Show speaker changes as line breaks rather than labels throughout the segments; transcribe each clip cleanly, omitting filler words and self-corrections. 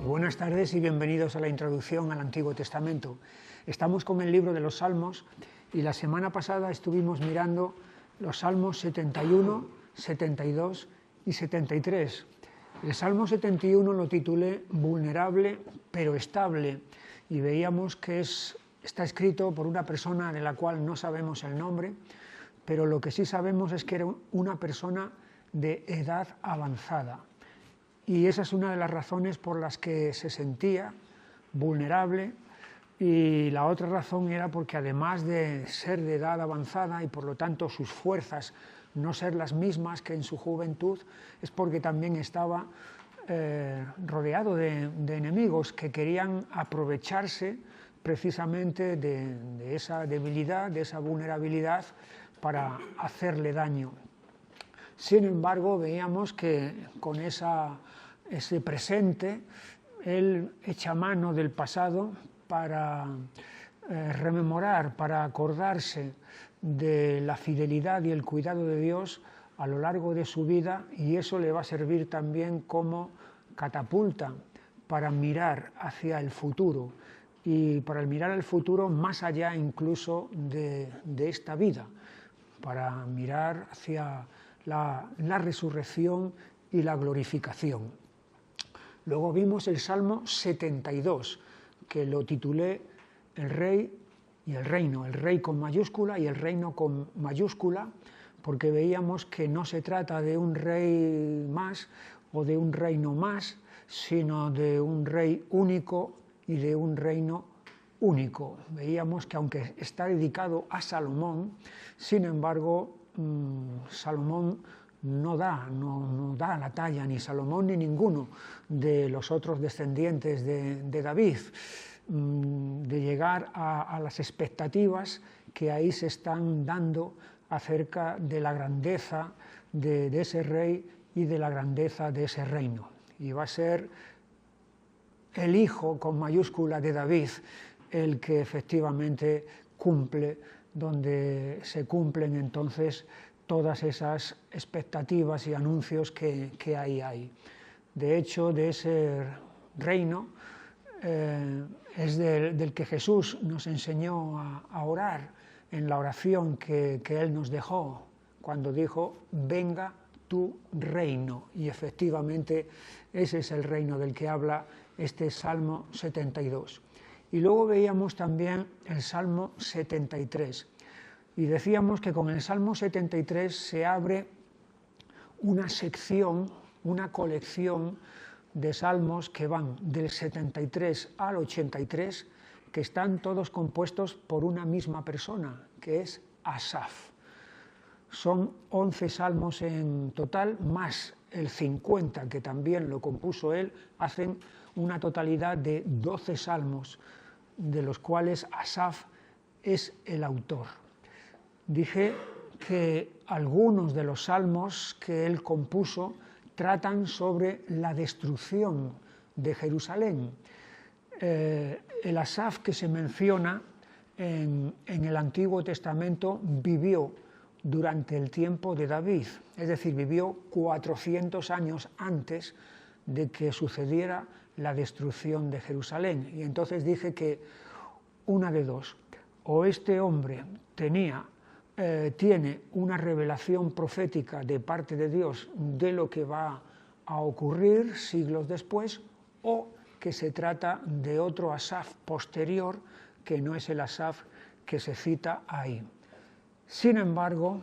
Buenas tardes y bienvenidos a la introducción al Antiguo Testamento. Estamos con el libro de los Salmos y la semana pasada estuvimos mirando los Salmos 71, 72 y 73. El Salmo 71 lo titulé Vulnerable pero estable y veíamos que está escrito por una persona de la cual no sabemos el nombre, pero lo que sí sabemos es que era una persona de edad avanzada. Y esa es una de las razones por las que se sentía vulnerable, y la otra razón era porque además de ser de edad avanzada y por lo tanto sus fuerzas no ser las mismas que en su juventud, es porque también estaba rodeado de enemigos que querían aprovecharse precisamente de esa debilidad, de esa vulnerabilidad para hacerle daño. Sin embargo, veíamos que con ese presente, él echa mano del pasado para rememorar, para acordarse de la fidelidad y el cuidado de Dios a lo largo de su vida, y eso le va a servir también como catapulta para mirar hacia el futuro, y para mirar al futuro más allá incluso de esta vida, para mirar hacia la resurrección y la glorificación. Luego vimos el Salmo 72, que lo titulé El Rey y el Reino, el Rey con mayúscula y el Reino con mayúscula, porque veíamos que no se trata de un rey más o de un reino más, sino de un rey único y de un reino único. Veíamos que aunque está dedicado a Salomón, sin embargo, Salomón no da la talla, ni Salomón ni ninguno de los otros descendientes de David, de llegar a las expectativas que ahí se están dando acerca de la grandeza de ese rey y de la grandeza de ese reino. Y va a ser el hijo con mayúscula de David el que efectivamente cumple, donde se cumplen entonces todas esas expectativas y anuncios que hay. De hecho, de ese reino es del que Jesús nos enseñó a orar en la oración que Él nos dejó, cuando dijo, venga tu reino. Y efectivamente ese es el reino del que habla este Salmo 72. Y luego veíamos también el Salmo 73. Y decíamos que con el Salmo 73 se abre una sección, una colección de salmos que van del 73 al 83, que están todos compuestos por una misma persona, que es Asaf. Son 11 salmos en total, más el 50 que también lo compuso él, hacen una totalidad de 12 salmos, de los cuales Asaf es el autor. Dije que algunos de los salmos que él compuso tratan sobre la destrucción de Jerusalén. El Asaf que se menciona en el Antiguo Testamento vivió durante el tiempo de David, es decir, vivió 400 años antes de que sucediera la destrucción de Jerusalén. Y entonces dije que una de dos, o este hombre tiene una revelación profética de parte de Dios de lo que va a ocurrir siglos después, o que se trata de otro Asaf posterior, que no es el Asaf que se cita ahí. Sin embargo,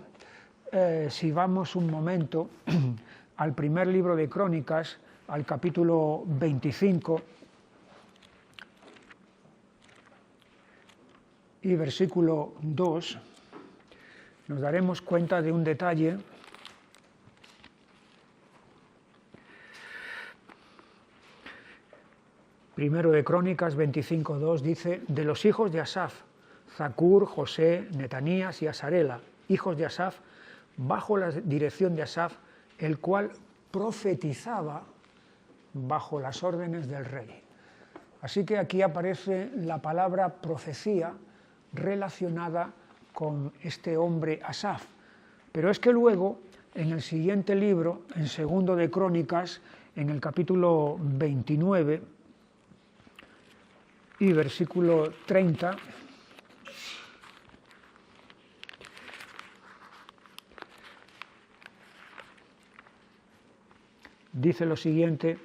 si vamos un momento al primer libro de Crónicas, al capítulo 25, y versículo 2, nos daremos cuenta de un detalle. Primero de Crónicas 25:2 dice, de los hijos de Asaf, Zacur, José, Netanías y Asarela, hijos de Asaf, bajo la dirección de Asaf, el cual profetizaba bajo las órdenes del rey. Así que aquí aparece la palabra profecía relacionada con este hombre Asaf. Pero es que luego, en el siguiente libro, en segundo de Crónicas, en el capítulo 29, y versículo 30. Dice lo siguiente: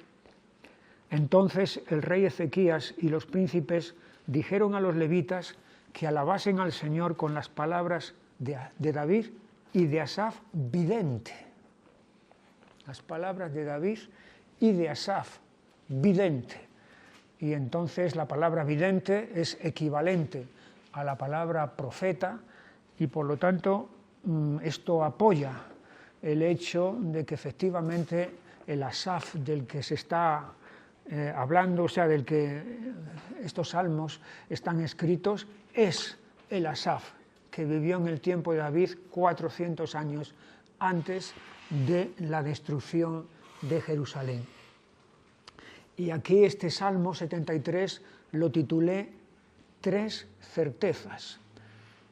entonces el rey Ezequías y los príncipes dijeron a los levitas que alabasen al Señor con las palabras de David y de Asaf vidente. Las palabras de David y de Asaf vidente. Y entonces la palabra vidente es equivalente a la palabra profeta y por lo tanto esto apoya el hecho de que efectivamente el Asaf del que se está hablando, o sea, del que estos salmos están escritos, es el Asaf que vivió en el tiempo de David 400 años antes de la destrucción de Jerusalén. Y aquí este Salmo 73 lo titulé Tres certezas,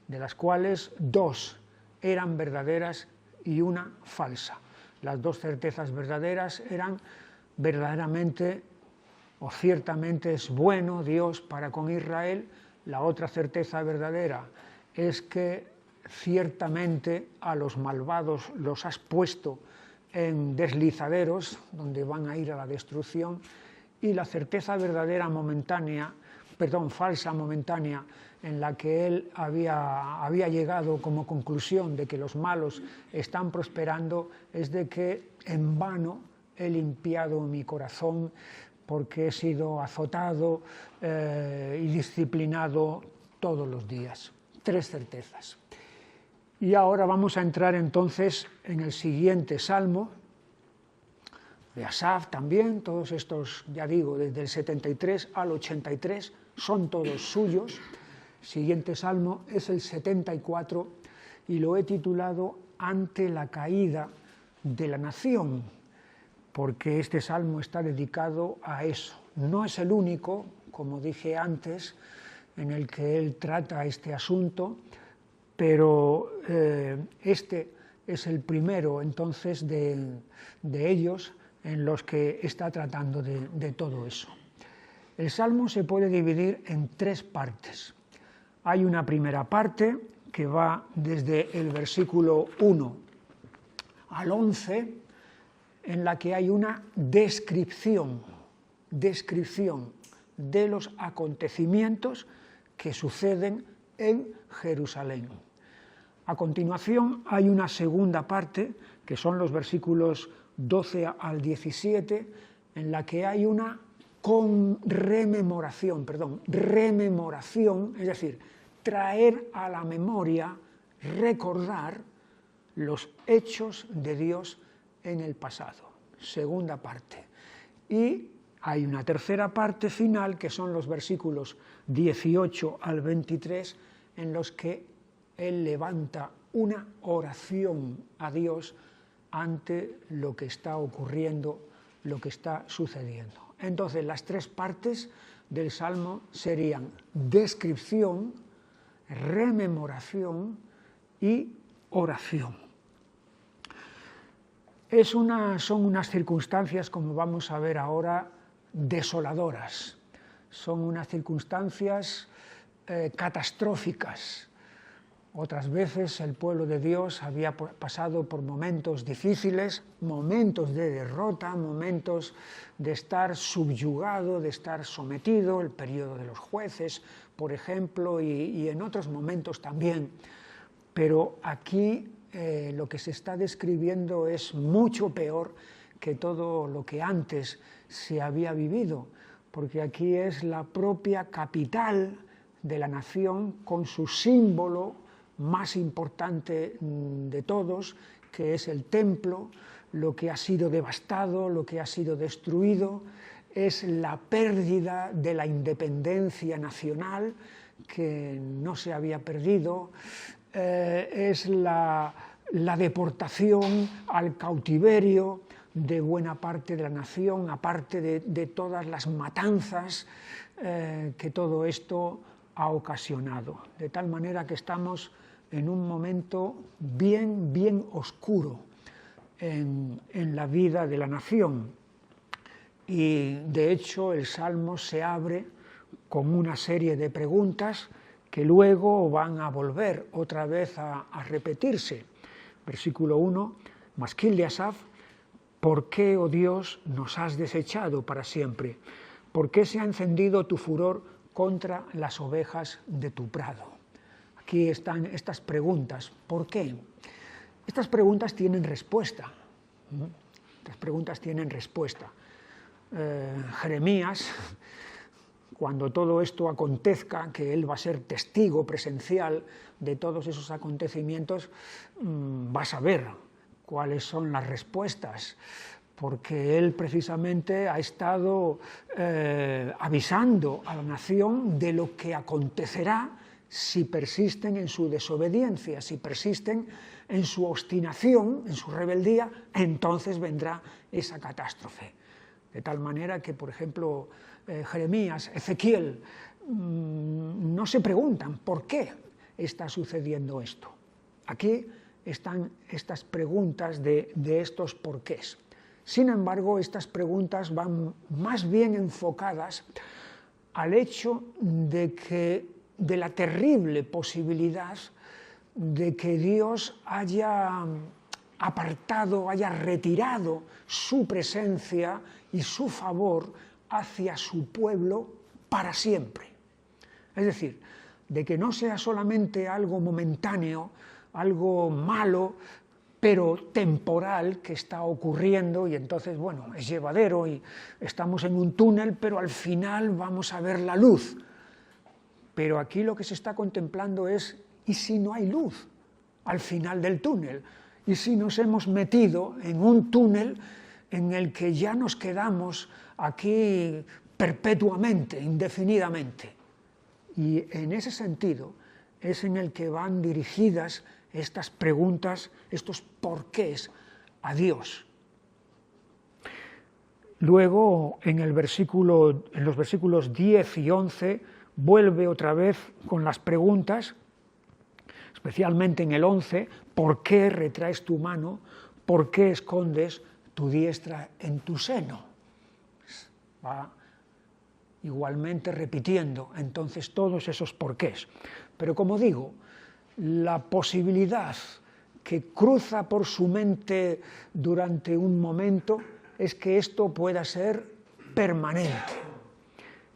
de las cuales dos eran verdaderas y una falsa. Las dos certezas verdaderas eran verdaderamente o ciertamente es bueno Dios para con Israel. La otra certeza verdadera es que ciertamente a los malvados los has puesto en deslizaderos donde van a ir a la destrucción. Y la certeza verdadera falsa momentánea, en la que él había llegado como conclusión de que los malos están prosperando, es de que en vano he limpiado mi corazón porque he sido azotado y disciplinado todos los días. Tres certezas. Y ahora vamos a entrar entonces en el siguiente salmo, de Asaf también. Todos estos, ya digo, desde el 73 al 83, son todos suyos. El siguiente salmo es el 74 y lo he titulado Ante la caída de la nación, porque este salmo está dedicado a eso. No es el único, como dije antes, en el que él trata este asunto, pero este es el primero entonces de ellos en los que está tratando de todo eso. El Salmo se puede dividir en tres partes. Hay una primera parte que va desde el versículo 1 al 11, en la que hay una descripción de los acontecimientos que suceden en Jerusalén. A continuación hay una segunda parte, que son los versículos 12 al 17, en la que hay una rememoración, es decir, traer a la memoria, recordar los hechos de Dios en el pasado. Segunda parte. Y hay una tercera parte final, que son los versículos 18 al 23, en los que él levanta una oración a Dios ante lo que está ocurriendo, lo que está sucediendo. Entonces, las tres partes del Salmo serían descripción, rememoración y oración. Son unas circunstancias, como vamos a ver ahora, desoladoras. Son unas circunstancias catastróficas. Otras veces el pueblo de Dios había pasado por momentos difíciles, momentos de derrota, momentos de estar subyugado, de estar sometido, el periodo de los jueces, por ejemplo, y en otros momentos también. Pero aquí lo que se está describiendo es mucho peor que todo lo que antes se había vivido, porque aquí es la propia capital de la nación con su símbolo más importante de todos, que es el templo. Lo que ha sido devastado, lo que ha sido destruido, es la pérdida de la independencia nacional, que no se había perdido, es la deportación al cautiverio de buena parte de la nación, aparte de todas las matanzas que todo esto ha ocasionado. De tal manera que estamos en un momento bien oscuro en la vida de la nación. Y de hecho el Salmo se abre con una serie de preguntas que luego van a volver otra vez a repetirse. Versículo 1, Masquil de Asaf, ¿por qué, oh Dios, nos has desechado para siempre? ¿Por qué se ha encendido tu furor contra las ovejas de tu prado? Aquí están estas preguntas. ¿Por qué? Estas preguntas tienen respuesta. Estas preguntas tienen respuesta. Jeremías, cuando todo esto acontezca, que él va a ser testigo presencial de todos esos acontecimientos, va a saber cuáles son las respuestas, porque él precisamente ha estado avisando a la nación de lo que acontecerá si persisten en su desobediencia, si persisten en su obstinación, en su rebeldía, entonces vendrá esa catástrofe. De tal manera que, por ejemplo, Jeremías, Ezequiel, no se preguntan por qué está sucediendo esto. Aquí están estas preguntas de estos porqués. Sin embargo, estas preguntas van más bien enfocadas al hecho de la terrible posibilidad de que Dios haya apartado, haya retirado su presencia y su favor hacia su pueblo para siempre. Es decir, de que no sea solamente algo momentáneo, algo malo, pero temporal que está ocurriendo y entonces, bueno, es llevadero y estamos en un túnel, pero al final vamos a ver la luz. Pero aquí lo que se está contemplando es, ¿y si no hay luz al final del túnel? ¿Y si nos hemos metido en un túnel en el que ya nos quedamos aquí perpetuamente, indefinidamente? Y en ese sentido es en el que van dirigidas estas preguntas, estos porqués a Dios. Luego, en los versículos 10 y 11, vuelve otra vez con las preguntas, especialmente en el 11, ¿por qué retraes tu mano? ¿Por qué escondes tu diestra en tu seno? Va igualmente repitiendo entonces todos esos porqués. Pero como digo, la posibilidad que cruza por su mente durante un momento es que esto pueda ser permanente.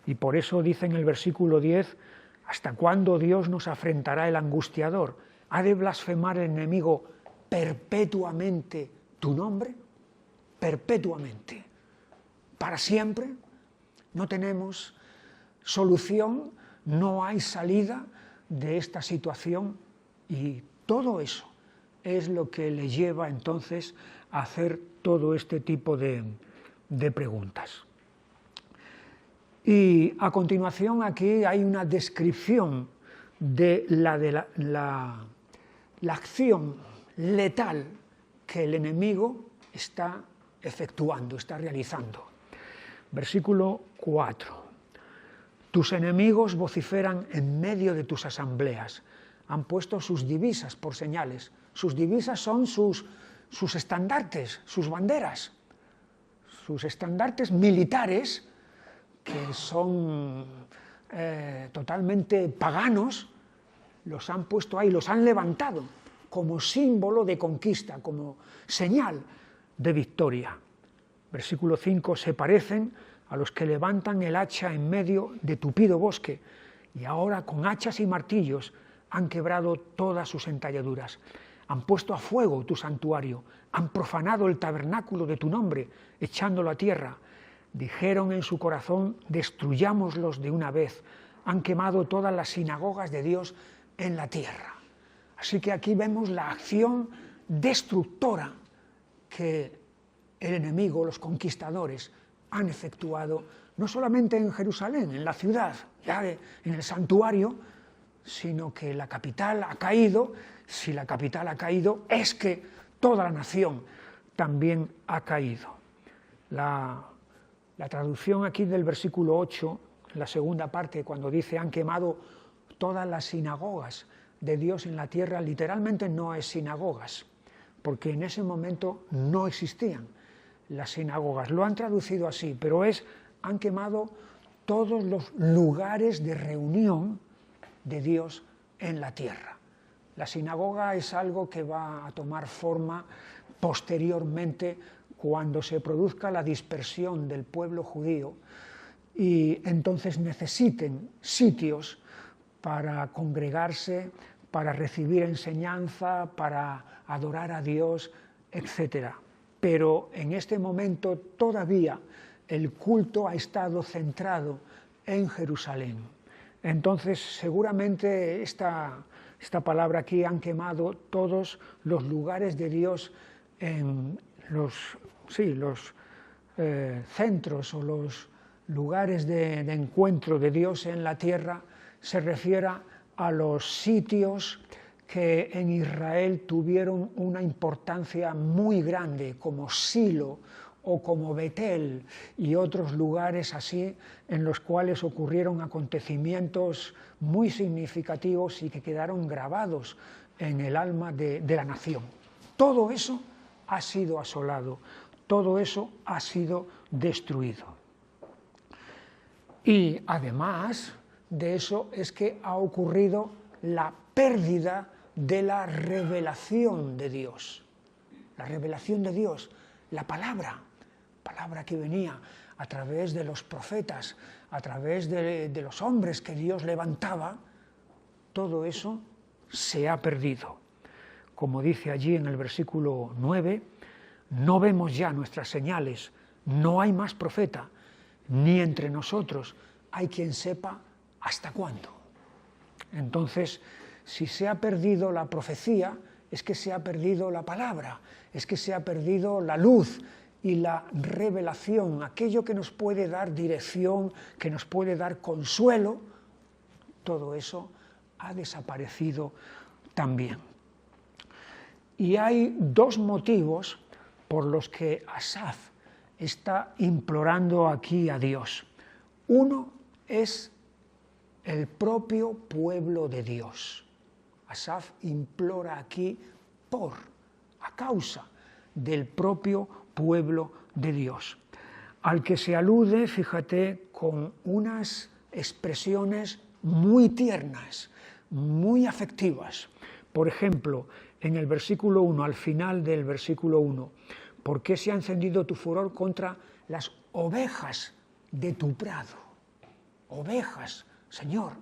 Y por eso dice en el versículo 10, ¿hasta cuándo Dios nos afrentará el angustiador? ¿Ha de blasfemar el enemigo perpetuamente tu nombre? Perpetuamente. ¿Para siempre? No tenemos solución, no hay salida de esta situación y todo eso es lo que le lleva entonces a hacer todo este tipo de preguntas. Y a continuación aquí hay una descripción de la acción letal que el enemigo está efectuando, está realizando. Versículo 4. Tus enemigos vociferan en medio de tus asambleas. Han puesto sus divisas por señales. Sus divisas son sus estandartes, sus banderas, sus estandartes militares, que son totalmente paganos, los han puesto ahí, los han levantado como símbolo de conquista, como señal de victoria. Versículo 5, se parecen a los que levantan el hacha en medio de tupido bosque, y ahora con hachas y martillos han quebrado todas sus entalladuras. Han puesto a fuego tu santuario, han profanado el tabernáculo de tu nombre, echándolo a tierra. Dijeron en su corazón, destruyámoslos de una vez. Han quemado todas las sinagogas de Dios en la tierra. Así que aquí vemos la acción destructora que el enemigo, los conquistadores, han efectuado, no solamente en Jerusalén, en la ciudad, ya en el santuario, sino que la capital ha caído. Si la capital ha caído, es que toda la nación también ha caído. La traducción aquí del versículo 8, en la segunda parte, cuando dice han quemado todas las sinagogas de Dios en la tierra, literalmente no es sinagogas, porque en ese momento no existían las sinagogas. Lo han traducido así, pero han quemado todos los lugares de reunión de Dios en la tierra. La sinagoga es algo que va a tomar forma posteriormente cuando se produzca la dispersión del pueblo judío y entonces necesiten sitios para congregarse, para recibir enseñanza, para adorar a Dios, etc. Pero en este momento todavía el culto ha estado centrado en Jerusalén. Entonces seguramente esta palabra aquí han quemado todos los lugares de Dios en los centros o los lugares de encuentro de Dios en la tierra, se refiere a los sitios que en Israel tuvieron una importancia muy grande, como Silo o como Betel y otros lugares así, en los cuales ocurrieron acontecimientos muy significativos y que quedaron grabados en el alma de la nación. Todo eso ha sido asolado, todo eso ha sido destruido. Y además de eso es que ha ocurrido la pérdida de la revelación de Dios. La revelación de Dios, la palabra que venía a través de los profetas, a través de los hombres que Dios levantaba, todo eso se ha perdido. Como dice allí en el versículo 9, no vemos ya nuestras señales, no hay más profeta, ni entre nosotros hay quien sepa hasta cuándo. Entonces, si se ha perdido la profecía, es que se ha perdido la palabra, es que se ha perdido la luz y la revelación, aquello que nos puede dar dirección, que nos puede dar consuelo, todo eso ha desaparecido también. Y hay dos motivos por los que Asaf está implorando aquí a Dios. Uno es el propio pueblo de Dios. Asaf implora aquí a causa del propio pueblo de Dios, al que se alude, fíjate, con unas expresiones muy tiernas, muy afectivas. Por ejemplo, en el versículo 1, al final del versículo 1, ¿por qué se ha encendido tu furor contra las ovejas de tu prado? Ovejas, Señor,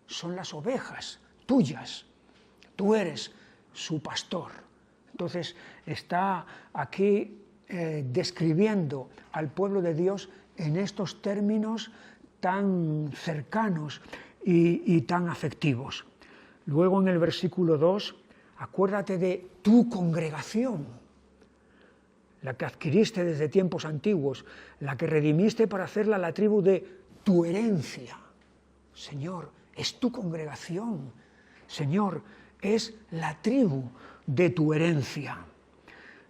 son las ovejas tuyas, tú eres su pastor. Entonces está aquí describiendo al pueblo de Dios en estos términos tan cercanos y tan afectivos. Luego en el versículo 2, acuérdate de tu congregación, la que adquiriste desde tiempos antiguos, la que redimiste para hacerla la tribu de tu herencia. Señor, es tu congregación. Señor, es la tribu de tu herencia.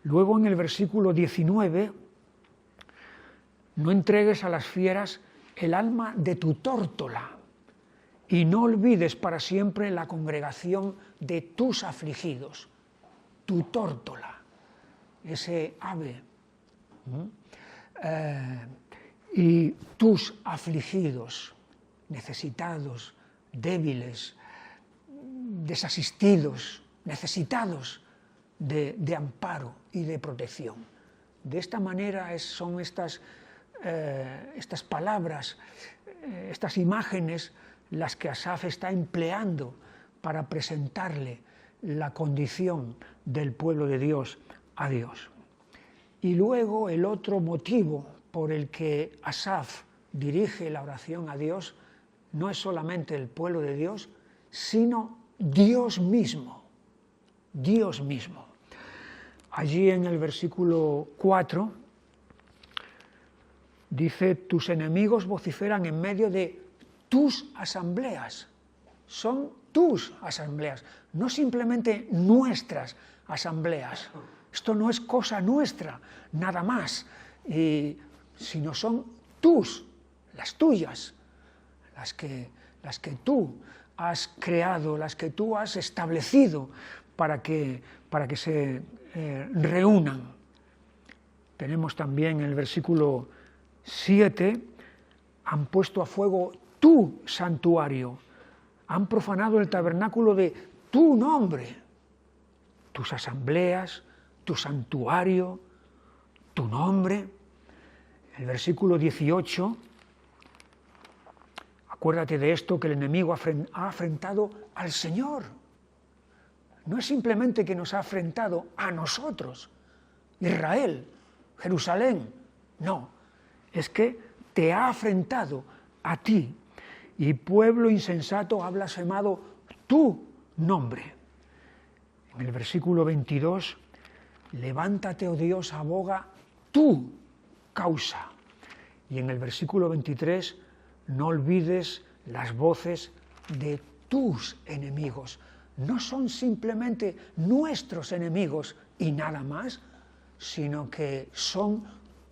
Luego en el versículo 19, no entregues a las fieras el alma de tu tórtola y no olvides para siempre la congregación de tus afligidos, tu tórtola, ese ave, y tus afligidos, necesitados, débiles, desasistidos, necesitados de amparo y de protección. De esta manera son estas palabras, estas imágenes, las que Asaf está empleando para presentarle la condición del pueblo de Dios a Dios. Y luego el otro motivo por el que Asaf dirige la oración a Dios no es solamente el pueblo de Dios, sino Dios mismo. Dios mismo. Allí en el versículo 4 dice, tus enemigos vociferan en medio de tus asambleas. Son tus asambleas, no simplemente nuestras asambleas. Esto no es cosa nuestra, nada más, sino son las tuyas, las que tú has creado, las que tú has establecido para que se reúnan. Tenemos también en el versículo 7, han puesto a fuego tu santuario, han profanado el tabernáculo de tu nombre, tus asambleas, tu santuario, tu nombre. El versículo 18, acuérdate de esto, que el enemigo ha afrentado al Señor. No es simplemente que nos ha afrentado a nosotros, Israel, Jerusalén, no, es que te ha afrentado a ti, y pueblo insensato ha blasfemado tu nombre. En el versículo 22, levántate, oh Dios, aboga tu causa. Y en el versículo 23, no olvides las voces de tus enemigos. No son simplemente nuestros enemigos y nada más, sino que son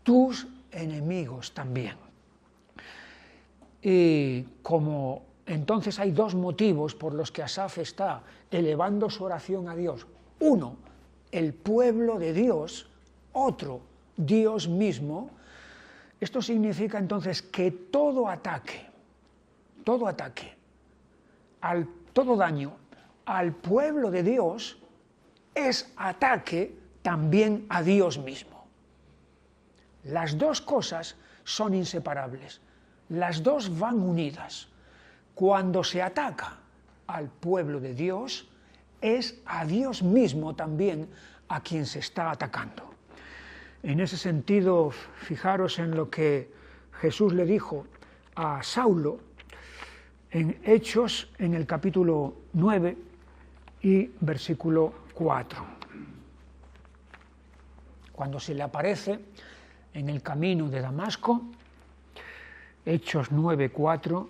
tus enemigos también. Y como entonces hay dos motivos por los que Asaf está elevando su oración a Dios. Uno, el pueblo de Dios; otro, Dios mismo. Esto significa entonces que todo ataque, todo daño al pueblo de Dios es ataque también a Dios mismo. Las dos cosas son inseparables, las dos van unidas. Cuando se ataca al pueblo de Dios, es a Dios mismo también a quien se está atacando. En ese sentido, fijaros en lo que Jesús le dijo a Saulo en Hechos, en el capítulo 9 y versículo 4. Cuando se le aparece en el camino de Damasco, Hechos 9, 4,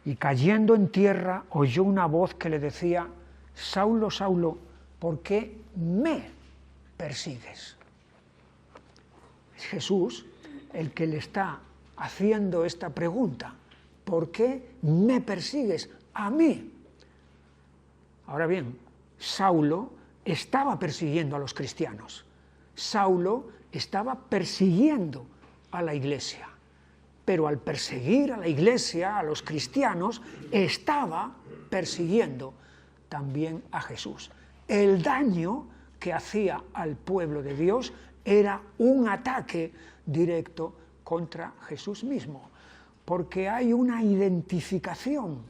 y cayendo en tierra oyó una voz que le decía: Saulo, Saulo, ¿por qué me persigues? Es Jesús el que le está haciendo esta pregunta: ¿por qué me persigues a mí? Ahora bien, Saulo estaba persiguiendo a los cristianos. Saulo estaba persiguiendo a la iglesia. Pero al perseguir a la iglesia, a los cristianos, estaba persiguiendo también a Jesús. El daño que hacía al pueblo de Dios era un ataque directo contra Jesús mismo, porque hay una identificación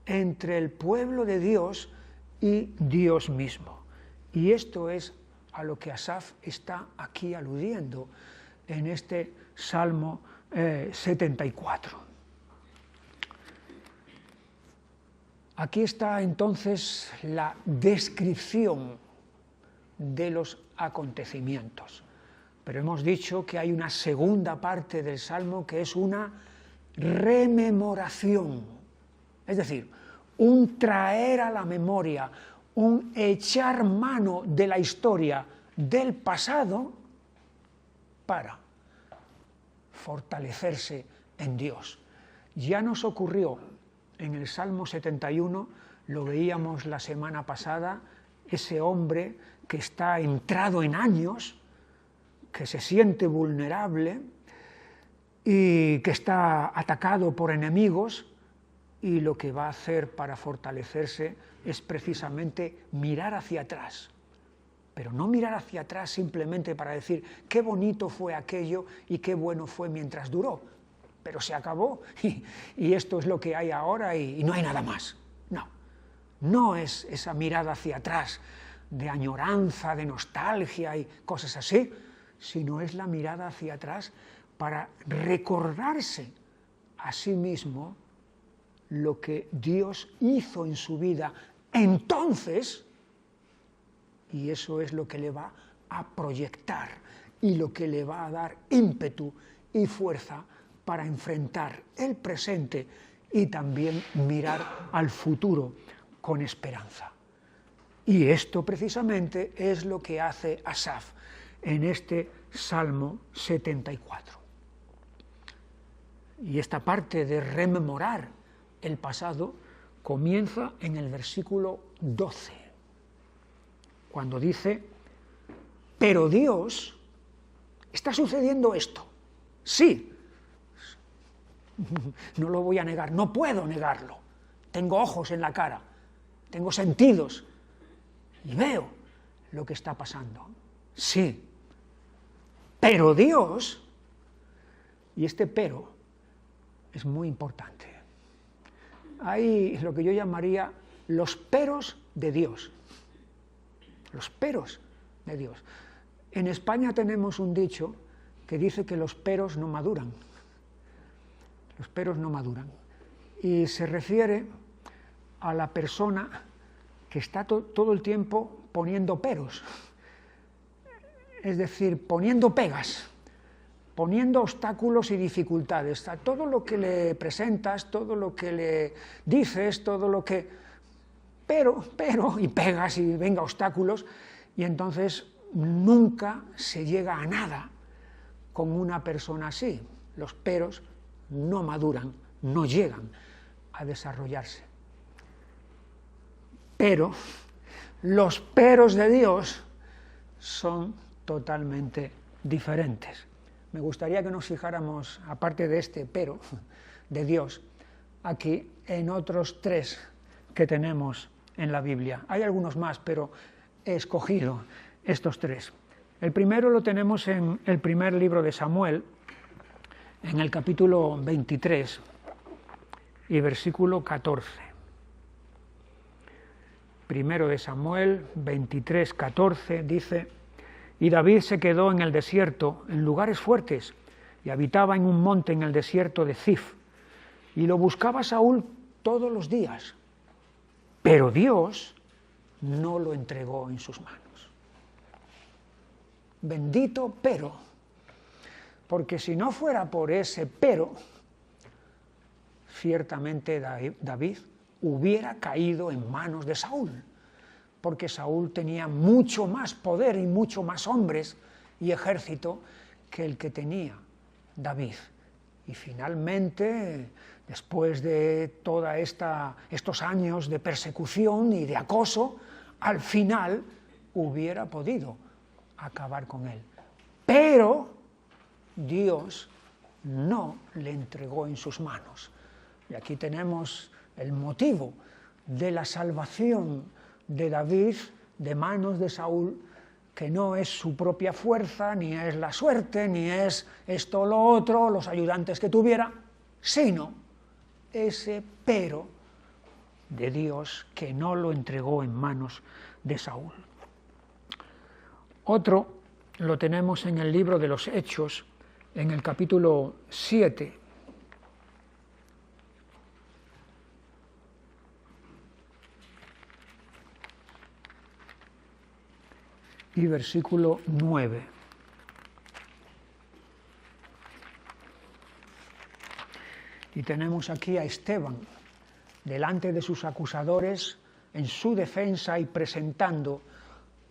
entre el pueblo de Dios y Dios mismo. Y esto es a lo que Asaf está aquí aludiendo en este Salmo 74. Aquí está entonces la descripción de los acontecimientos. Pero hemos dicho que hay una segunda parte del Salmo que es una rememoración, es decir, un traer a la memoria, un echar mano de la historia del pasado para fortalecerse en Dios. Ya nos ocurrió en el Salmo 71, lo veíamos la semana pasada, ese hombre que está entrado en años, que se siente vulnerable y que está atacado por enemigos, y lo que va a hacer para fortalecerse es precisamente mirar hacia atrás. Pero no mirar hacia atrás simplemente para decir qué bonito fue aquello y qué bueno fue mientras duró, pero se acabó y esto es lo que hay ahora y no hay nada más. No, no es esa mirada hacia atrás de añoranza, de nostalgia y cosas así, sino es la mirada hacia atrás para recordarse a sí mismo lo que Dios hizo en su vida entonces, y eso es lo que le va a proyectar y lo que le va a dar ímpetu y fuerza para enfrentar el presente y también mirar al futuro con esperanza. Y esto precisamente es lo que hace Asaf en este Salmo 74. Y esta parte de rememorar el pasado comienza en el versículo 12, cuando dice: pero Dios, está sucediendo esto, sí, no lo voy a negar, no puedo negarlo. Tengo ojos en la cara, tengo sentidos y veo lo que está pasando. Sí, pero Dios, y este pero es muy importante. Hay lo que yo llamaría los peros de Dios. Los peros de Dios. En España tenemos un dicho que dice que los peros no maduran. Los peros no maduran. Y se refiere a la persona que está todo el tiempo poniendo peros. Es decir, poniendo pegas, poniendo obstáculos y dificultades a todo lo que le presentas, todo lo que le dices, todo lo que... pero, y pegas y venga obstáculos, y entonces nunca se llega a nada con una persona así. Los peros no maduran, no llegan a desarrollarse. Pero los peros de Dios son totalmente diferentes. Me gustaría que nos fijáramos, aparte de este pero de Dios, aquí en otros 3 que tenemos en la Biblia. Hay algunos más, pero he escogido estos 3. El primero lo tenemos en el primer libro de Samuel, en el capítulo 23 y versículo 14. Primero de Samuel 23, 14 dice: y David se quedó en el desierto, en lugares fuertes, y habitaba en un monte en el desierto de Zif, y lo buscaba Saúl todos los días, pero Dios no lo entregó en sus manos. Bendito pero, porque si no fuera por ese pero, ciertamente David hubiera caído en manos de Saúl, porque Saúl tenía mucho más poder y mucho más hombres y ejército que el que tenía David. Y finalmente, después de todos estos años de persecución y de acoso, al final hubiera podido acabar con él. Pero Dios no le entregó en sus manos. Y aquí tenemos el motivo de la salvación de David de manos de Saúl, que no es su propia fuerza, ni es la suerte, ni es esto o lo otro, los ayudantes que tuviera, sino ese pero de Dios que no lo entregó en manos de Saúl. Otro lo tenemos en el libro de los Hechos, en el capítulo 7, y versículo 9. Y tenemos aquí a Esteban, delante de sus acusadores, en su defensa y presentando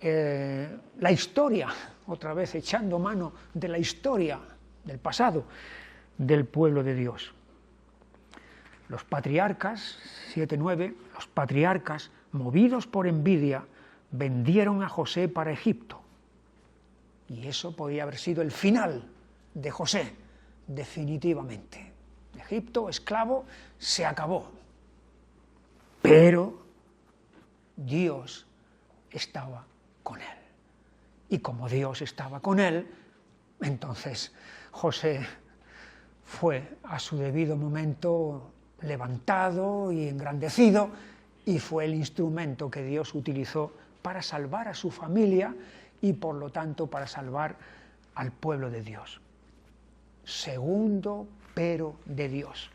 la historia, otra vez echando mano de la historia del pasado del pueblo de Dios. Los patriarcas, 7:9, los patriarcas, movidos por envidia, vendieron a José para Egipto. Y eso podía haber sido el final de José, definitivamente. Egipto, esclavo, se acabó. Pero Dios estaba con él. Y como Dios estaba con él, entonces José fue a su debido momento levantado y engrandecido, y fue el instrumento que Dios utilizó para salvar a su familia y por lo tanto para salvar al pueblo de Dios. Segundo pero de Dios.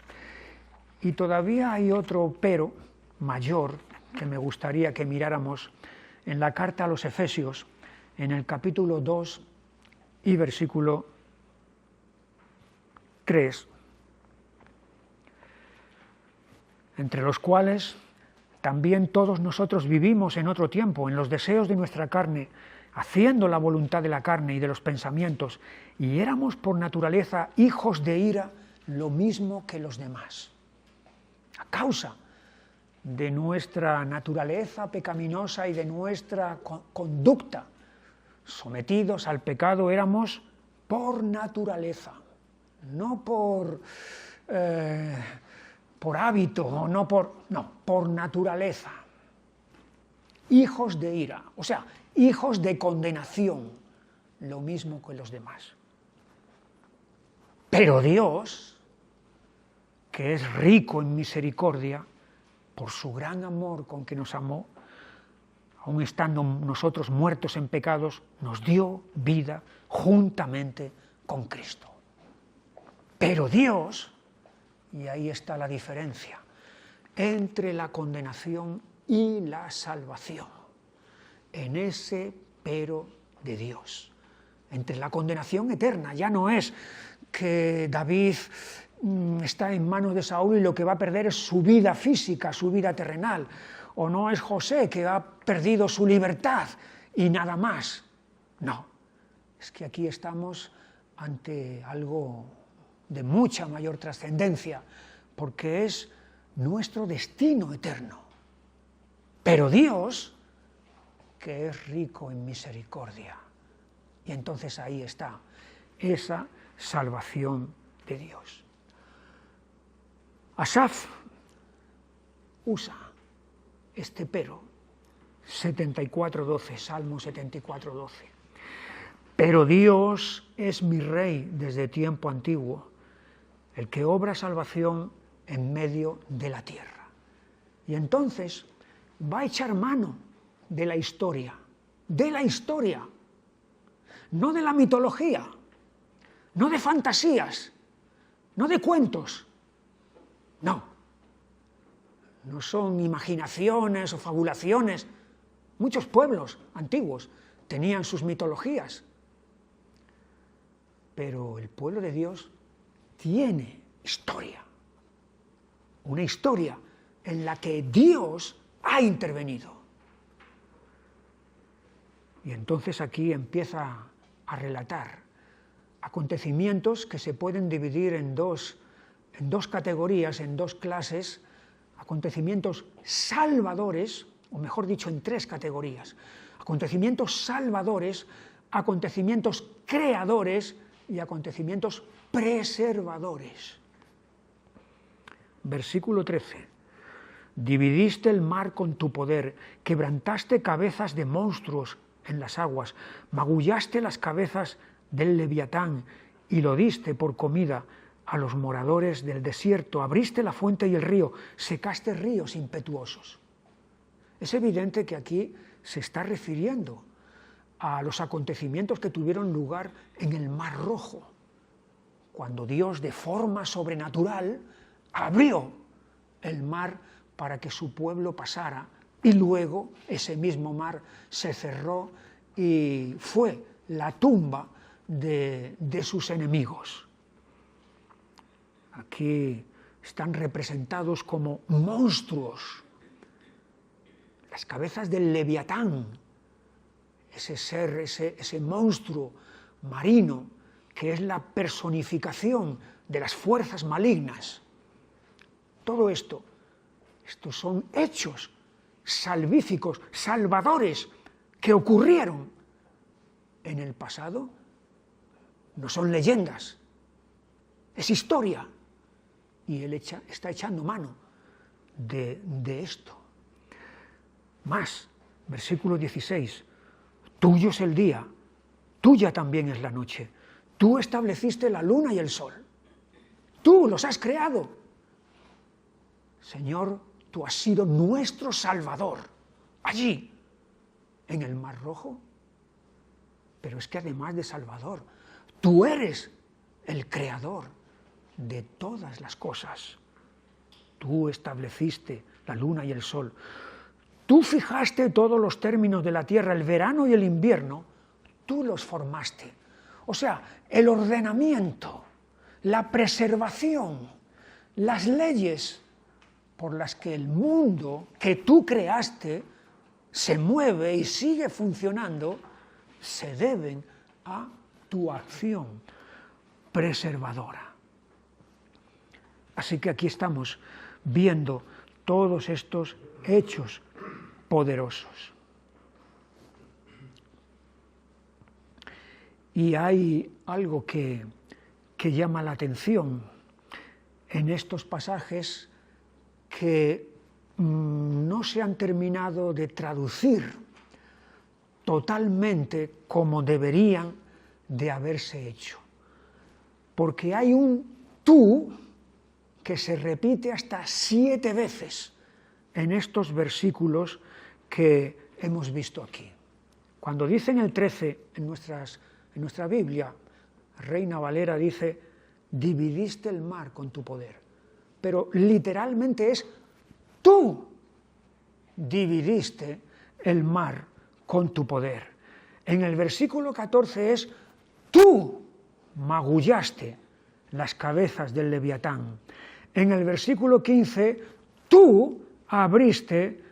Y todavía hay otro pero mayor que me gustaría que miráramos en la carta a los Efesios, en el capítulo 2 y versículo 3, entre los cuales también todos nosotros vivimos en otro tiempo, en los deseos de nuestra carne, haciendo la voluntad de la carne y de los pensamientos, y éramos por naturaleza hijos de ira, lo mismo que los demás. A causa de nuestra naturaleza pecaminosa y de nuestra conducta, sometidos al pecado, éramos por naturaleza, no por por hábito o no, por naturaleza. Hijos de ira, o sea, hijos de condenación, lo mismo que los demás. Pero Dios, que es rico en misericordia, por su gran amor con que nos amó, aun estando nosotros muertos en pecados, nos dio vida juntamente con Cristo. Pero Dios, y ahí está la diferencia, entre la condenación y la salvación, en ese pero de Dios, entre la condenación eterna, ya no es que David está en manos de Saúl y lo que va a perder es su vida física, su vida terrenal, o no es José que ha perdido su libertad y nada más. No, es que aquí estamos ante algo de mucha mayor trascendencia, porque es nuestro destino eterno. Pero Dios, que es rico en misericordia, y entonces ahí está esa salvación de Dios. Asaf usa este pero, 74:12, Salmo 74:12. Pero Dios es mi rey desde tiempo antiguo, el que obra salvación en medio de la tierra. Y entonces va a echar mano de la historia, no de la mitología, no de fantasías, no de cuentos, no son imaginaciones o fabulaciones. Muchos pueblos antiguos tenían sus mitologías, pero el pueblo de Dios tiene historia, una historia en la que Dios ha intervenido. Y entonces aquí empieza a relatar acontecimientos que se pueden dividir en dos categorías, en dos clases, acontecimientos salvadores, o mejor dicho, en tres categorías: acontecimientos salvadores, acontecimientos creadores y acontecimientos preservadores. Versículo 13. Dividiste el mar con tu poder, quebrantaste cabezas de monstruos en las aguas, magullaste las cabezas del Leviatán y lo diste por comida a los moradores del desierto, abriste la fuente y el río, secaste ríos impetuosos. Es evidente que aquí se está refiriendo a los acontecimientos que tuvieron lugar en el Mar Rojo, cuando Dios de forma sobrenatural abrió el mar para que su pueblo pasara, y luego ese mismo mar se cerró y fue la tumba de sus enemigos. Aquí están representados como monstruos, las cabezas del Leviatán, ese ser, ese monstruo marino que es la personificación de las fuerzas malignas. Todo esto, estos son hechos salvíficos, salvadores, que ocurrieron en el pasado. No son leyendas, es historia. Y él está echando mano de esto. Más, versículo 16. Tuyo es el día, tuya también es la noche. Tú estableciste la luna y el sol. Tú los has creado. Señor, tú has sido nuestro Salvador, allí, en el Mar Rojo. Pero es que además de Salvador, tú eres el Creador de todas las cosas. Tú estableciste la luna y el sol. Tú fijaste todos los términos de la tierra, el verano y el invierno, tú los formaste. O sea, el ordenamiento, la preservación, las leyes por las que el mundo que tú creaste se mueve y sigue funcionando, se deben a tu acción preservadora. Así que aquí estamos viendo todos estos hechos poderosos. Y hay algo que llama la atención en estos pasajes que no se han terminado de traducir totalmente como deberían de haberse hecho. Porque hay un tú que se repite hasta 7 veces en estos versículos que hemos visto aquí. Cuando dice en el 13, en nuestra Biblia, Reina Valera dice, dividiste el mar con tu poder. Pero literalmente es, tú dividiste el mar con tu poder. En el versículo 14 es, tú magullaste las cabezas del Leviatán. En el versículo 15, tú abriste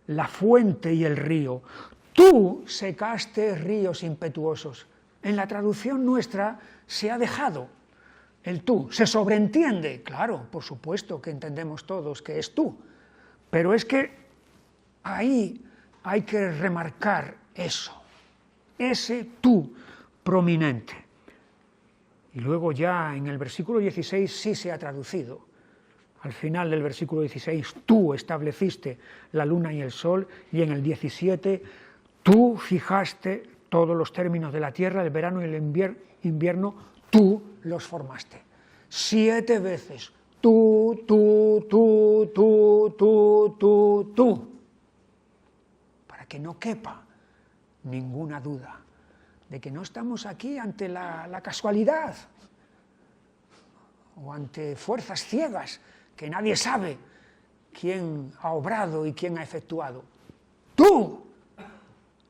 la fuente y el río. Tú secaste ríos impetuosos. En la traducción nuestra se ha dejado el tú. Se sobreentiende, claro, por supuesto que entendemos todos que es tú. Pero es que ahí hay que remarcar eso, ese tú prominente. Y luego ya en el versículo 16 sí se ha traducido. Al final del versículo 16, tú estableciste la luna y el sol, y en el 17, tú fijaste todos los términos de la tierra, el verano y el invierno, tú los formaste. 7 veces, tú. Para que no quepa ninguna duda de que no estamos aquí ante la casualidad o ante fuerzas ciegas que nadie sabe quién ha obrado y quién ha efectuado. Tú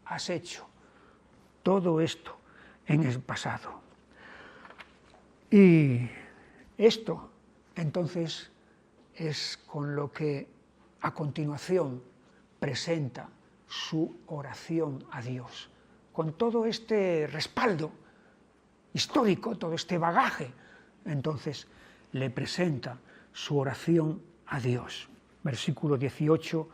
has hecho todo esto en el pasado. Y esto, entonces, es con lo que a continuación presenta su oración a Dios. Con todo este respaldo histórico, todo este bagaje, entonces le presenta su oración a Dios. Versículo 18,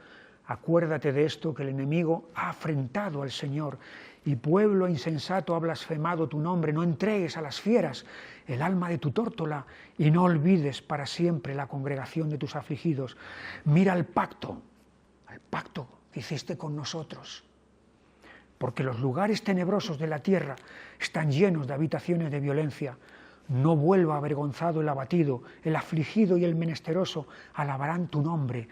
acuérdate de esto, que el enemigo ha afrentado al Señor, y pueblo insensato ha blasfemado tu nombre. No entregues a las fieras el alma de tu tórtola, y no olvides para siempre la congregación de tus afligidos. Mira al pacto que hiciste con nosotros, porque los lugares tenebrosos de la tierra están llenos de habitaciones de violencia. No vuelva avergonzado el abatido, el afligido y el menesteroso alabarán tu nombre.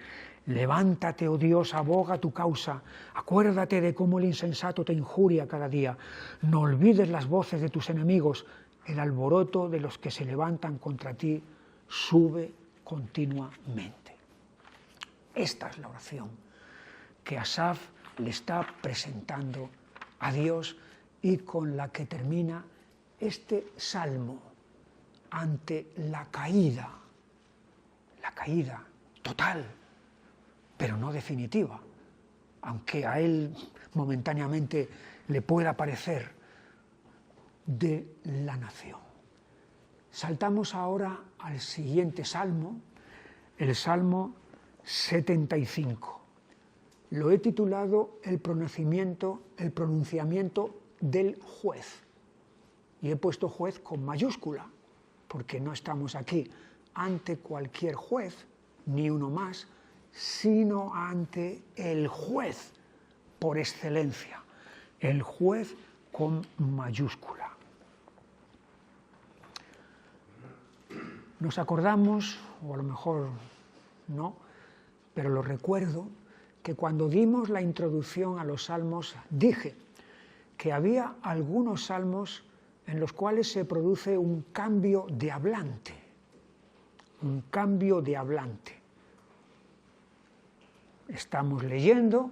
Levántate, oh Dios, aboga tu causa. Acuérdate de cómo el insensato te injuria cada día. No olvides las voces de tus enemigos. El alboroto de los que se levantan contra ti sube continuamente. Esta es la oración que Asaf le está presentando a Dios y con la que termina este salmo ante la caída total, pero no definitiva, aunque a él momentáneamente le pueda parecer, de la nación. Saltamos ahora al siguiente salmo, el Salmo 75. Lo he titulado el pronunciamiento del juez. Y he puesto juez con mayúscula, porque no estamos aquí ante cualquier juez, ni uno más, sino ante el juez por excelencia, el juez con mayúscula. Nos acordamos, o a lo mejor no, pero lo recuerdo, que cuando dimos la introducción a los salmos dije que había algunos salmos en los cuales se produce un cambio de hablante. Un cambio de hablante. Estamos leyendo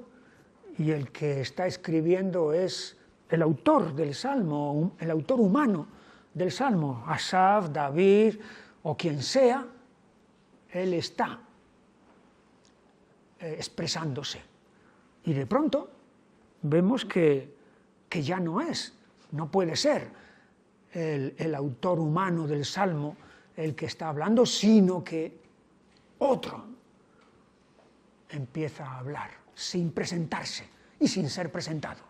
y el que está escribiendo es el autor del salmo, el autor humano del salmo, Asaf, David o quien sea, él está expresándose. Y de pronto vemos que ya no puede ser el autor humano del salmo el que está hablando, sino que otro empieza a hablar sin presentarse y sin ser presentado.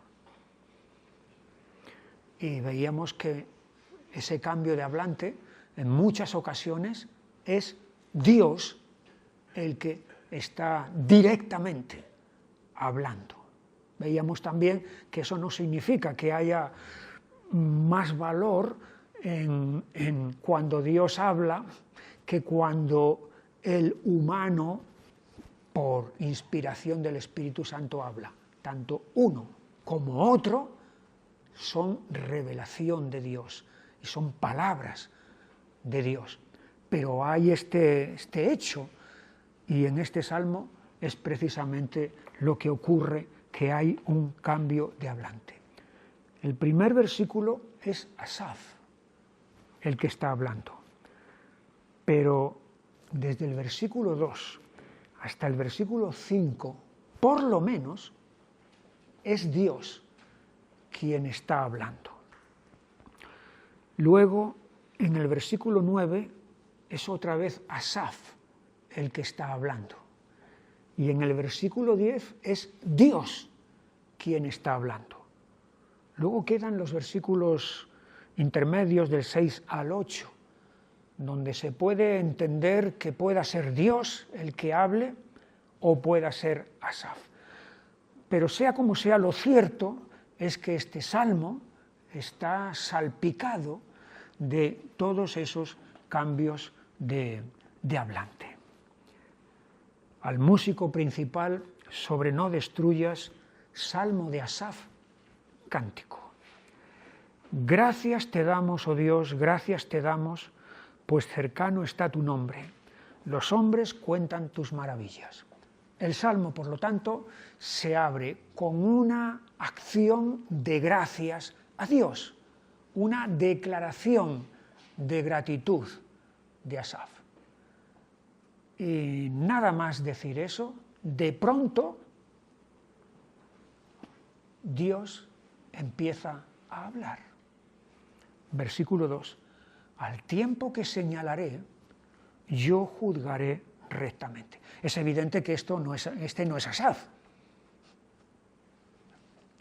Y veíamos que ese cambio de hablante en muchas ocasiones es Dios el que está directamente hablando. Veíamos también que eso no significa que haya más valor en cuando Dios habla que cuando el humano, por inspiración del Espíritu Santo, habla. Tanto uno como otro son revelación de Dios y son palabras de Dios. Pero hay este hecho, y en este salmo es precisamente lo que ocurre, que hay un cambio de hablante. El primer versículo es Asaf, el que está hablando. Pero desde el versículo 2 hasta el versículo 5, por lo menos, es Dios quien está hablando. Luego, en el versículo 9, es otra vez Asaf el que está hablando. Y en el versículo 10 es Dios quien está hablando. Luego quedan los versículos intermedios del 6 al 8, donde se puede entender que pueda ser Dios el que hable o pueda ser Asaf. Pero sea como sea, lo cierto es que este salmo está salpicado de todos esos cambios de hablante. Al músico principal, sobre no destruyas, salmo de Asaf, cántico. Gracias te damos, oh Dios, gracias te damos, pues cercano está tu nombre. Los hombres cuentan tus maravillas. El salmo, por lo tanto, se abre con una acción de gracias a Dios, una declaración de gratitud de Asaf. Y nada más decir eso, de pronto Dios empieza a hablar. Versículo 2. Al tiempo que señalaré, yo juzgaré rectamente. Es evidente que este no es Asaf.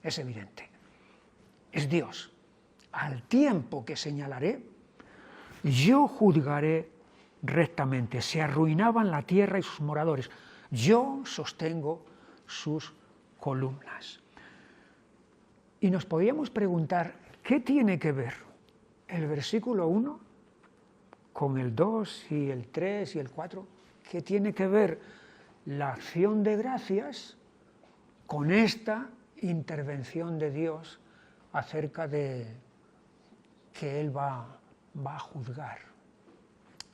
Es evidente. Es Dios. Al tiempo que señalaré, yo juzgaré rectamente. Se arruinaban la tierra y sus moradores. Yo sostengo sus columnas. Y nos podíamos preguntar, ¿qué tiene que ver el versículo 1 con el 2 y el 3 y el 4? ¿Qué tiene que ver la acción de gracias con esta intervención de Dios acerca de que Él va a juzgar?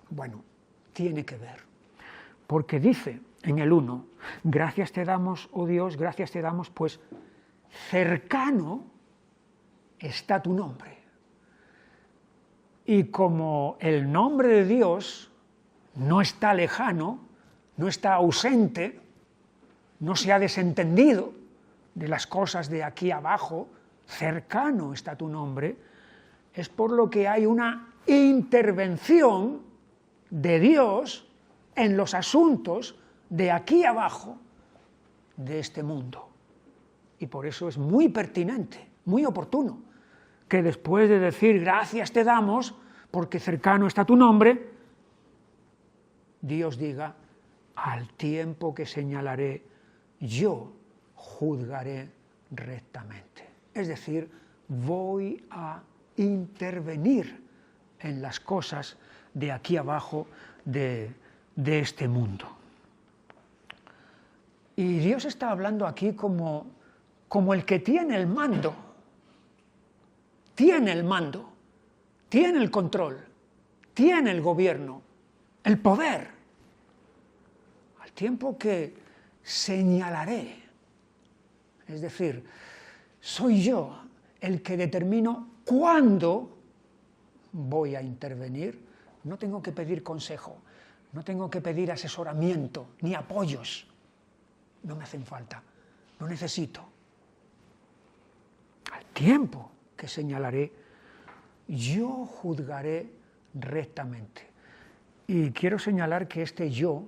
Bueno, tiene que ver, porque dice en el 1, gracias te damos, oh Dios, gracias te damos, pues cercano está tu nombre. Y como el nombre de Dios no está lejano, no está ausente, no se ha desentendido de las cosas de aquí abajo, cercano está tu nombre, es por lo que hay una intervención de Dios en los asuntos de aquí abajo de este mundo. Y por eso es muy pertinente, muy oportuno, que después de decir gracias te damos, porque cercano está tu nombre, Dios diga, al tiempo que señalaré, yo juzgaré rectamente. Es decir, voy a intervenir en las cosas de aquí abajo de este mundo. Y Dios está hablando aquí como el que tiene el mando. Tiene el mando, tiene el control, tiene el gobierno, el poder. Al tiempo que señalaré, es decir, soy yo el que determino cuándo voy a intervenir. No tengo que pedir consejo, no tengo que pedir asesoramiento ni apoyos. No me hacen falta, no necesito. Al tiempo que señalaré, yo juzgaré rectamente. Y quiero señalar que este yo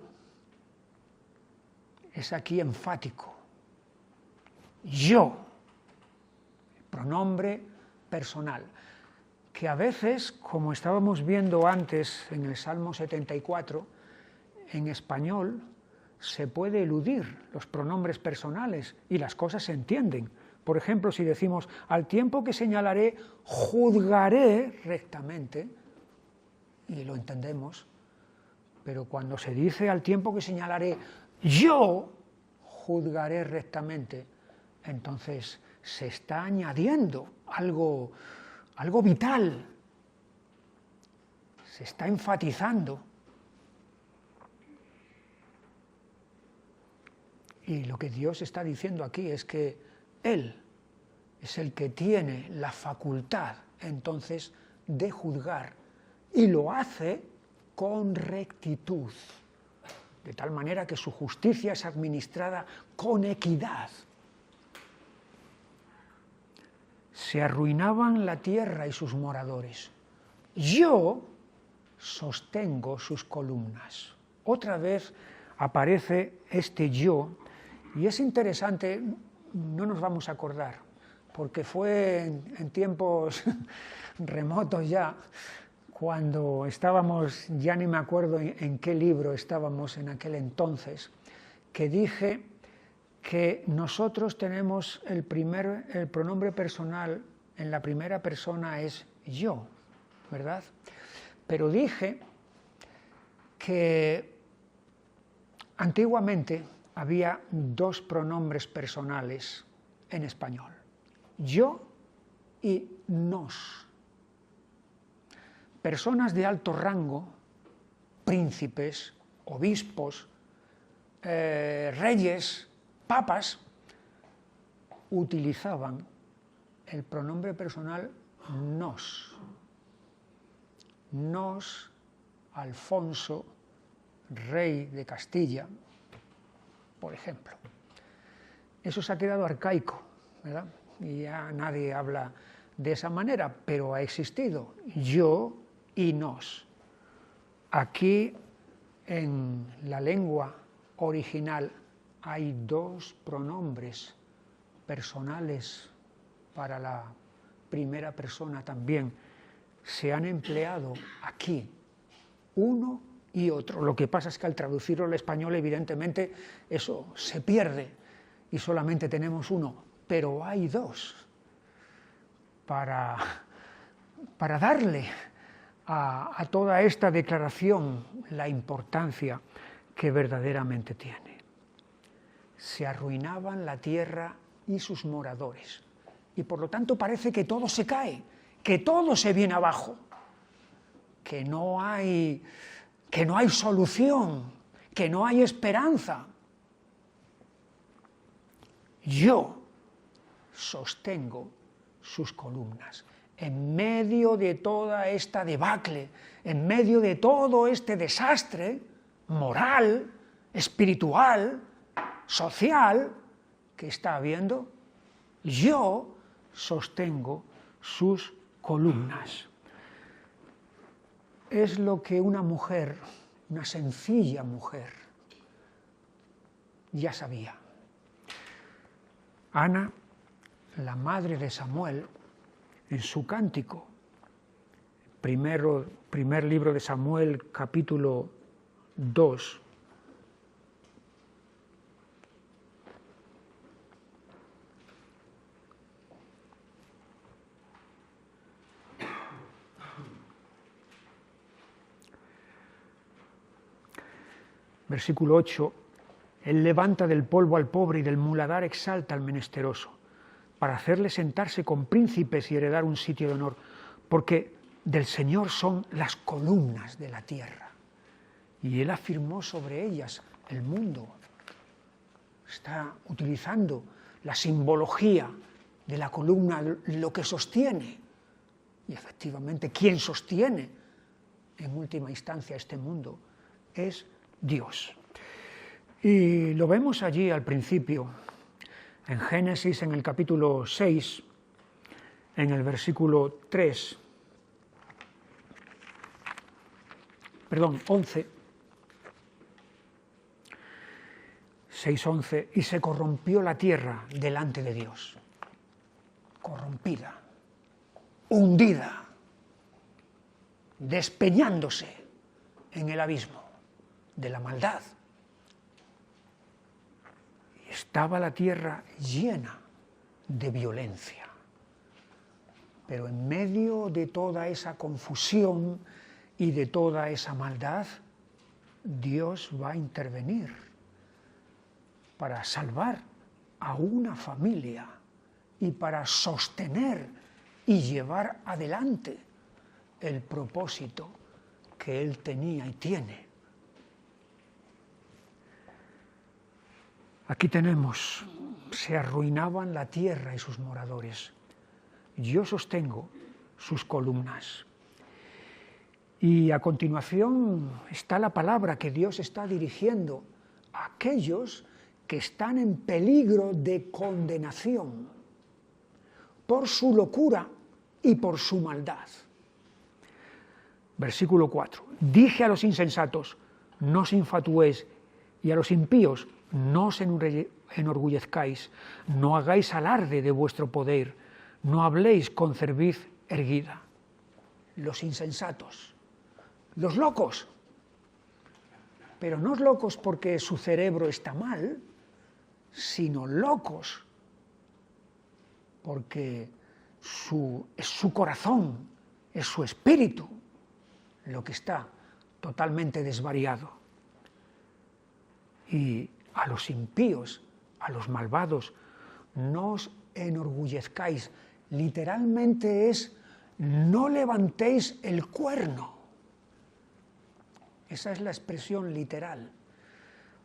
es aquí enfático. Yo, pronombre personal. que a veces, como estábamos viendo antes en el Salmo 74, en español se puede eludir los pronombres personales y las cosas se entienden. Por ejemplo, si decimos, al tiempo que señalaré, juzgaré rectamente, y lo entendemos, pero cuando se dice al tiempo que señalaré, yo juzgaré rectamente, entonces se está añadiendo algo vital, se está enfatizando. Y lo que Dios está diciendo aquí es que Él es el que tiene la facultad entonces de juzgar y lo hace con rectitud, de tal manera que su justicia es administrada con equidad. Se arruinaban la tierra y sus moradores. Yo sostengo sus columnas. Otra vez aparece este yo, y es interesante, no nos vamos a acordar, porque fue en tiempos remotos ya, cuando estábamos, ya ni me acuerdo en qué libro estábamos en aquel entonces, que dije que nosotros tenemos el pronombre personal en la primera persona es yo, ¿verdad? Pero dije que antiguamente había dos pronombres personales en español, yo y nos. Personas de alto rango, príncipes, obispos, reyes, papas, utilizaban el pronombre personal nos. Nos, Alfonso, rey de Castilla, por ejemplo. Eso se ha quedado arcaico, ¿verdad? Y ya nadie habla de esa manera, pero ha existido yo y nos. Aquí en la lengua original hay dos pronombres personales para la primera persona también. Se han empleado aquí uno y otro. Lo que pasa es que al traducirlo al español, evidentemente, eso se pierde y solamente tenemos uno, pero hay dos para darle a toda esta declaración la importancia que verdaderamente tiene. Se arruinaban la tierra y sus moradores, y por lo tanto parece que todo se cae, que todo se viene abajo, que no hay solución, que no hay esperanza. Yo sostengo sus columnas. En medio de toda esta debacle, en medio de todo este desastre moral, espiritual, social que está habiendo, yo sostengo sus columnas. Es lo que una mujer, una sencilla mujer, ya sabía. Ana, la madre de Samuel, en su cántico, primer libro de Samuel, capítulo 2, versículo 8, él levanta del polvo al pobre y del muladar exalta al menesteroso, para hacerle sentarse con príncipes y heredar un sitio de honor, porque del Señor son las columnas de la tierra, y Él afirmó sobre ellas el mundo. Está utilizando la simbología de la columna, lo que sostiene, y efectivamente quien sostiene en última instancia este mundo es Dios. Y lo vemos allí al principio, en Génesis, en el capítulo 6, en el versículo 11, 6:11, y se corrompió la tierra delante de Dios. Corrompida, hundida, despeñándose en el abismo de la maldad. Y estaba la tierra llena de violencia. Pero en medio de toda esa confusión y de toda esa maldad, Dios va a intervenir para salvar a una familia y para sostener y llevar adelante el propósito que Él tenía y tiene. Aquí tenemos, se arruinaban la tierra y sus moradores. Yo sostengo sus columnas. Y a continuación está la palabra que Dios está dirigiendo a aquellos que están en peligro de condenación por su locura y por su maldad. Versículo 4. Dije a los insensatos, no os infatuéis, y a los impíos, no os enorgullezcáis, no hagáis alarde de vuestro poder, no habléis con cerviz erguida. Los insensatos, los locos, pero no locos porque su cerebro está mal, sino locos porque es su corazón, es su espíritu lo que está totalmente desvariado. Y a los impíos, a los malvados, no os enorgullezcáis. Literalmente es, no levantéis el cuerno. Esa es la expresión literal,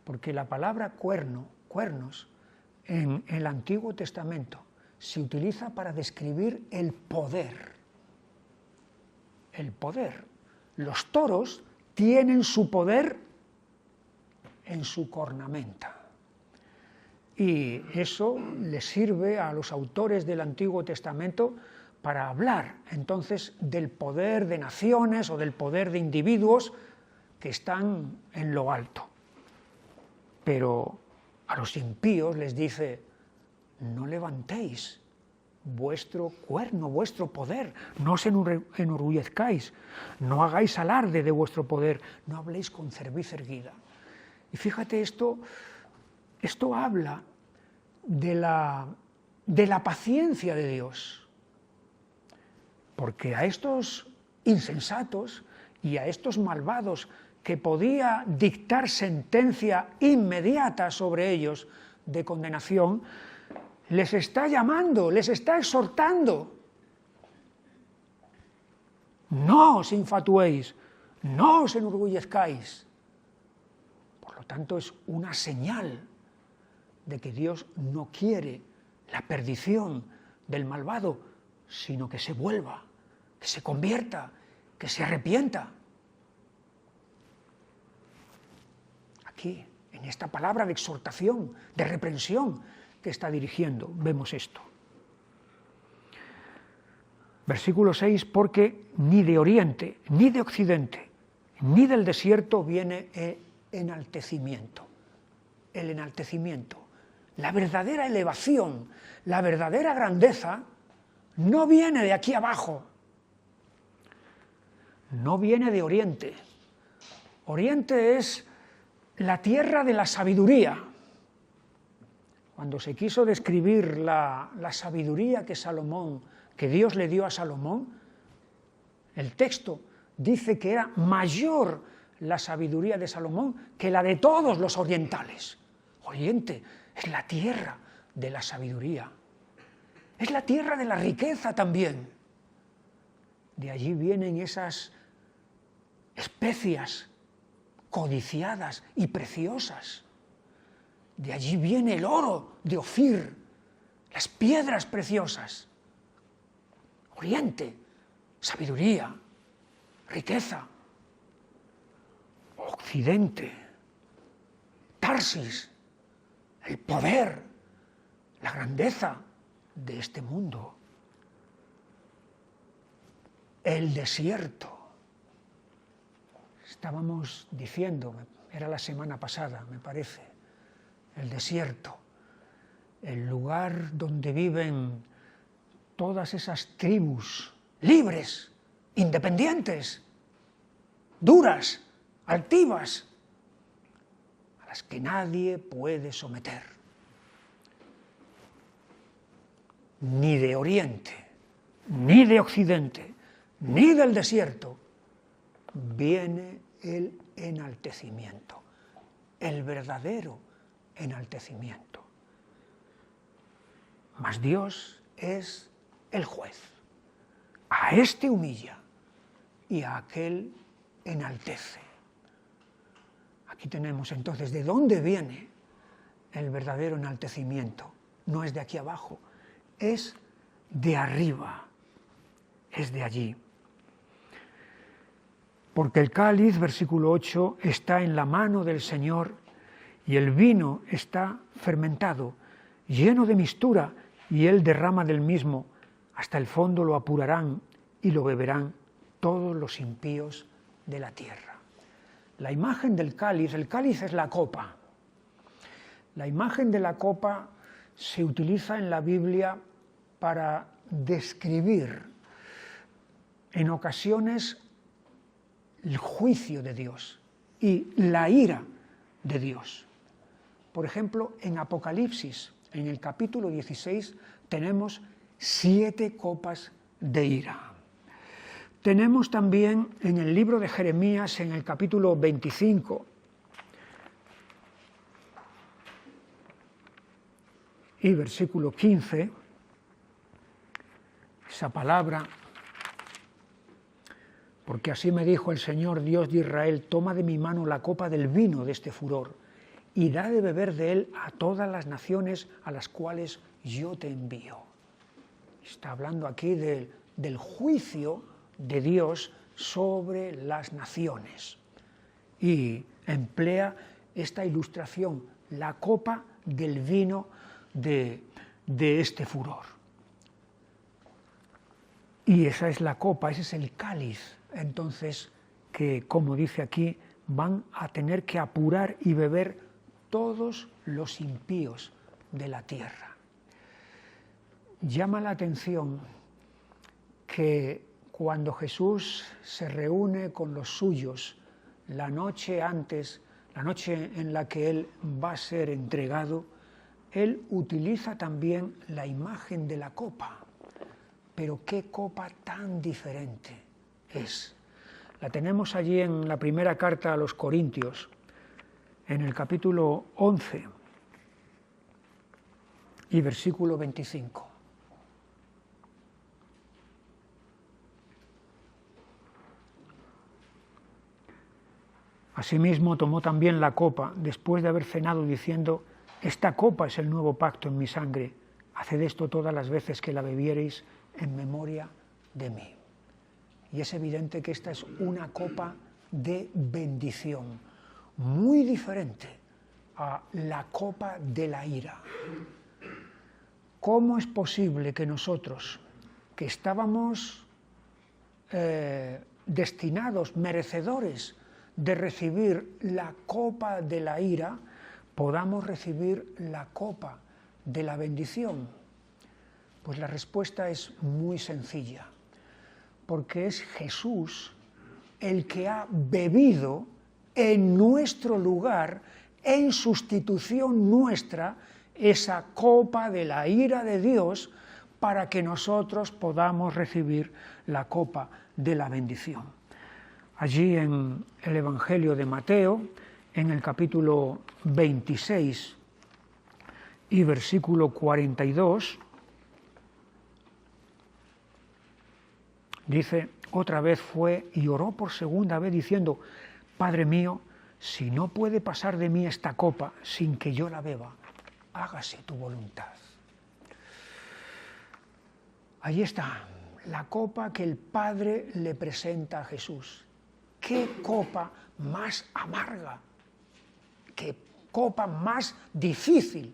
porque la palabra cuernos, en el Antiguo Testamento se utiliza para describir el poder. El poder. Los toros tienen su poder en su cornamenta. Y eso les sirve a los autores del Antiguo Testamento para hablar entonces del poder de naciones o del poder de individuos que están en lo alto. Pero a los impíos les dice, no levantéis vuestro cuerno, vuestro poder, no os enorgullezcáis, no hagáis alarde de vuestro poder, no habléis con cerviz erguida. Y fíjate, esto habla de la paciencia de Dios, porque a estos insensatos y a estos malvados que podía dictar sentencia inmediata sobre ellos de condenación, les está llamando, les está exhortando. No os infatuéis, no os enorgullezcáis. Por lo tanto, es una señal de que Dios no quiere la perdición del malvado, sino que se vuelva, que se convierta, que se arrepienta. Aquí, en esta palabra de exhortación, de reprensión que está dirigiendo, vemos esto. Versículo 6, porque ni de oriente, ni de occidente, ni del desierto viene el enaltecimiento. El enaltecimiento, la verdadera elevación, la verdadera grandeza, no viene de aquí abajo, no viene de oriente. Oriente es la tierra de la sabiduría. Cuando se quiso describir la sabiduría que Dios le dio a Salomón, el texto dice que era mayor la sabiduría de Salomón que la de todos los orientales. Oriente es la tierra de la sabiduría, es la tierra de la riqueza también. De allí vienen esas especias codiciadas y preciosas. De allí viene el oro de Ofir, las piedras preciosas. Oriente, sabiduría, riqueza. Occidente, Tarsis, el poder, la grandeza de este mundo. El desierto. Estábamos diciendo, era la semana pasada, me parece, el desierto, el lugar donde viven todas esas tribus libres, independientes, duras, altivas, a las que nadie puede someter. Ni de oriente, ni de occidente, ni del desierto, viene el enaltecimiento, el verdadero enaltecimiento. Mas Dios es el juez. A este humilla y a aquel enaltece. Aquí tenemos entonces de dónde viene el verdadero enaltecimiento. No es de aquí abajo, es de arriba, es de allí. Porque el cáliz, versículo 8, está en la mano del Señor y el vino está fermentado, lleno de mistura, y Él derrama del mismo. Hasta el fondo lo apurarán y lo beberán todos los impíos de la tierra. La imagen del cáliz, el cáliz es la copa. La imagen de la copa se utiliza en la Biblia para describir en ocasiones el juicio de Dios y la ira de Dios. Por ejemplo, en Apocalipsis, en el capítulo 16, tenemos 7 copas de ira. Tenemos también en el libro de Jeremías, en el capítulo 25, y versículo 15, esa palabra: porque así me dijo el Señor Dios de Israel, toma de mi mano la copa del vino de este furor, y da de beber de él a todas las naciones a las cuales yo te envío. Está hablando aquí del juicio de Dios sobre las naciones. Y emplea esta ilustración, la copa del vino de este furor. Y esa es la copa, ese es el cáliz, entonces, que, como dice aquí, van a tener que apurar y beber todos los impíos de la tierra. Llama la atención que cuando Jesús se reúne con los suyos la noche antes, la noche en la que Él va a ser entregado, Él utiliza también la imagen de la copa. Pero qué copa tan diferente es. La tenemos allí en la primera carta a los Corintios, en el capítulo 11 y versículo 25. Asimismo tomó también la copa, después de haber cenado, diciendo: esta copa es el nuevo pacto en mi sangre. Haced esto todas las veces que la bebiereis en memoria de mí. Y es evidente que esta es una copa de bendición, muy diferente a la copa de la ira. ¿Cómo es posible que nosotros, que estábamos destinados, merecedores de recibir la copa de la ira, podamos recibir la copa de la bendición? Pues la respuesta es muy sencilla, porque es Jesús el que ha bebido en nuestro lugar, en sustitución nuestra, esa copa de la ira de Dios, para que nosotros podamos recibir la copa de la bendición. Allí en el Evangelio de Mateo, en el capítulo 26 y versículo 42, dice: otra vez fue y oró por segunda vez diciendo: Padre mío, si no puede pasar de mí esta copa sin que yo la beba, hágase tu voluntad. Allí está la copa que el Padre le presenta a Jesús. ¿Qué copa más amarga? ¿Qué copa más difícil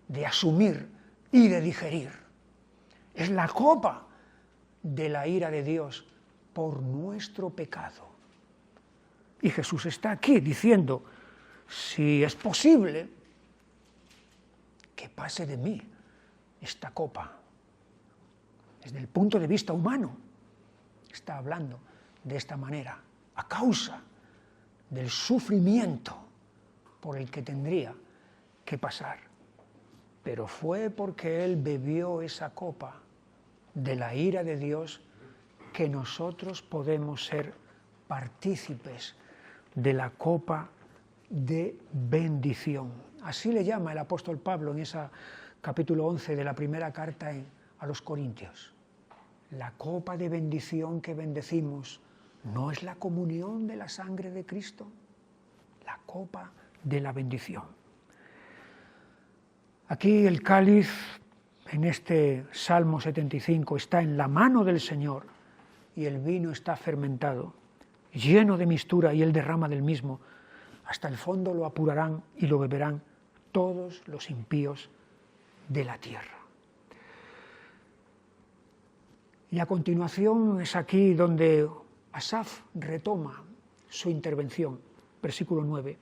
de asumir y de digerir? Es la copa de la ira de Dios por nuestro pecado. Y Jesús está aquí diciendo: si es posible, que pase de mí esta copa. Desde el punto de vista humano, está hablando de esta manera. a causa del sufrimiento por el que tendría que pasar. Pero fue porque Él bebió esa copa de la ira de Dios que nosotros podemos ser partícipes de la copa de bendición. Así le llama el apóstol Pablo en ese capítulo 11 de la primera carta a los Corintios. La copa de bendición que bendecimos no es la comunión de la sangre de Cristo, la copa de la bendición. Aquí el cáliz, en este Salmo 75, está en la mano del Señor y el vino está fermentado, lleno de mistura, y Él derrama del mismo. Hasta el fondo lo apurarán y lo beberán todos los impíos de la tierra. Y a continuación es aquí donde Asaf retoma su intervención, versículo 9.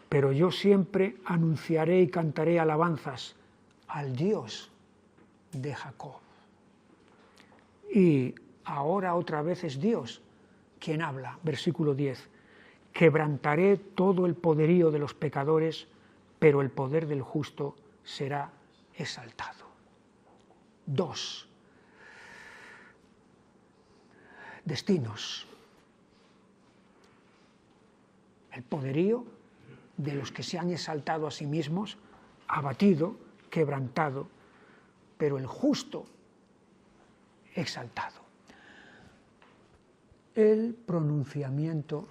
Pero yo siempre anunciaré y cantaré alabanzas al Dios de Jacob. Y ahora otra vez es Dios quien habla, versículo 10. Quebrantaré todo el poderío de los pecadores, pero el poder del justo será exaltado. 2. Destinos. El poderío de los que se han exaltado a sí mismos, abatido, quebrantado, pero el justo exaltado. El pronunciamiento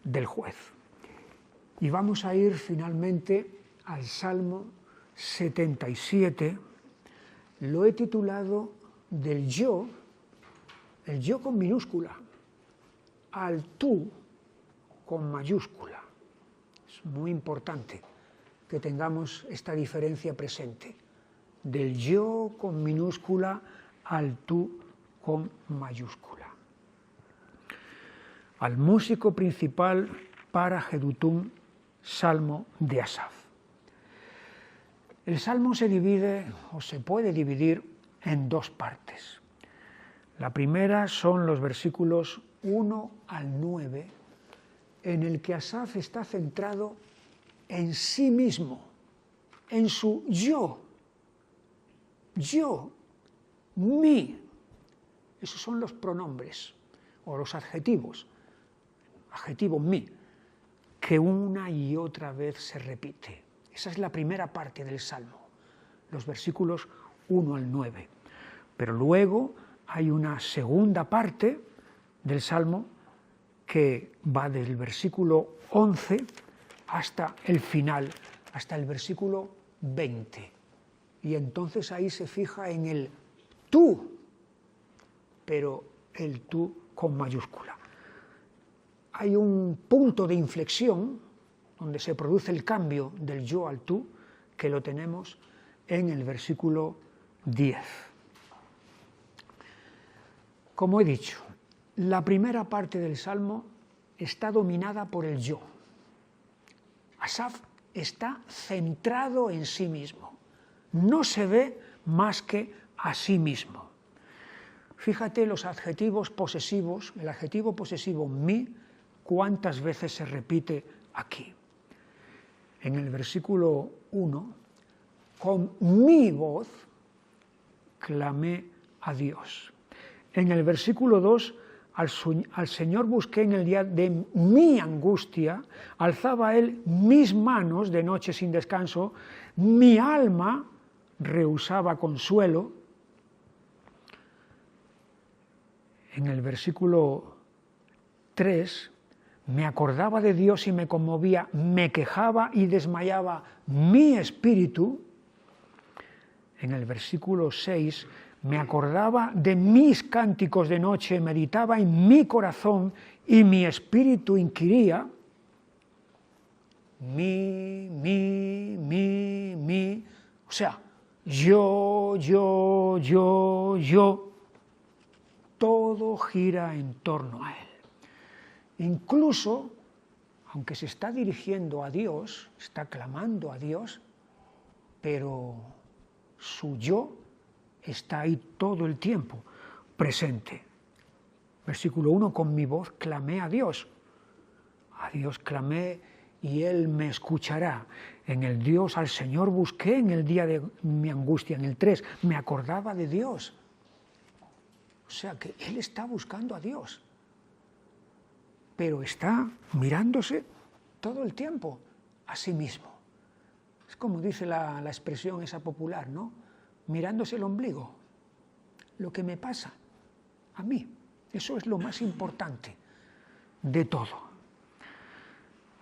del juez. Y vamos a ir finalmente al Salmo 77. Lo he titulado del yo, el yo con minúscula, al tú con mayúscula. Es muy importante que tengamos esta diferencia presente, del yo con minúscula al tú con mayúscula. Al músico principal para Jedutum, Salmo de Asaf. El Salmo se divide, o se puede dividir, en dos partes. La primera son los versículos 1 al 9, en el que Asaf está centrado en sí mismo, en su yo, mí. Esos son los pronombres o los adjetivos, adjetivo mí, que una y otra vez se repite. Esa es la primera parte del Salmo, los versículos 1 al 9. Pero luego hay una segunda parte del Salmo que va del versículo 11 hasta el final, hasta el versículo 20. Y entonces ahí se fija en el tú, pero el tú con mayúscula. Hay un punto de inflexión donde se produce el cambio del yo al tú, que lo tenemos en el versículo 10. Como he dicho, la primera parte del Salmo está dominada por el yo. Asaf está centrado en sí mismo, no se ve más que a sí mismo. Fíjate los adjetivos posesivos, el adjetivo posesivo mí, cuántas veces se repite aquí. En el versículo 1, con mi voz clamé a Dios. En el versículo 2, al Señor busqué en el día de mi angustia, alzaba Él mis manos de noche sin descanso, mi alma rehusaba consuelo. En el versículo 3, me acordaba de Dios y me conmovía, me quejaba y desmayaba mi espíritu. En el versículo 6, me acordaba de mis cánticos de noche, meditaba en mi corazón y mi espíritu inquiría. Mi. O sea, yo. Todo gira en torno a Él. Incluso, aunque se está dirigiendo a Dios, está clamando a Dios, pero su yo está ahí todo el tiempo presente. Versículo 1, con mi voz clamé a Dios. A Dios clamé y Él me escuchará. En el Dios al Señor busqué en el día de mi angustia. En el 3, me acordaba de Dios. O sea que Él está buscando a Dios. Pero está mirándose todo el tiempo a sí mismo. Es como dice la expresión esa popular, ¿no? Mirándose el ombligo. Lo que me pasa a mí. Eso es lo más importante de todo.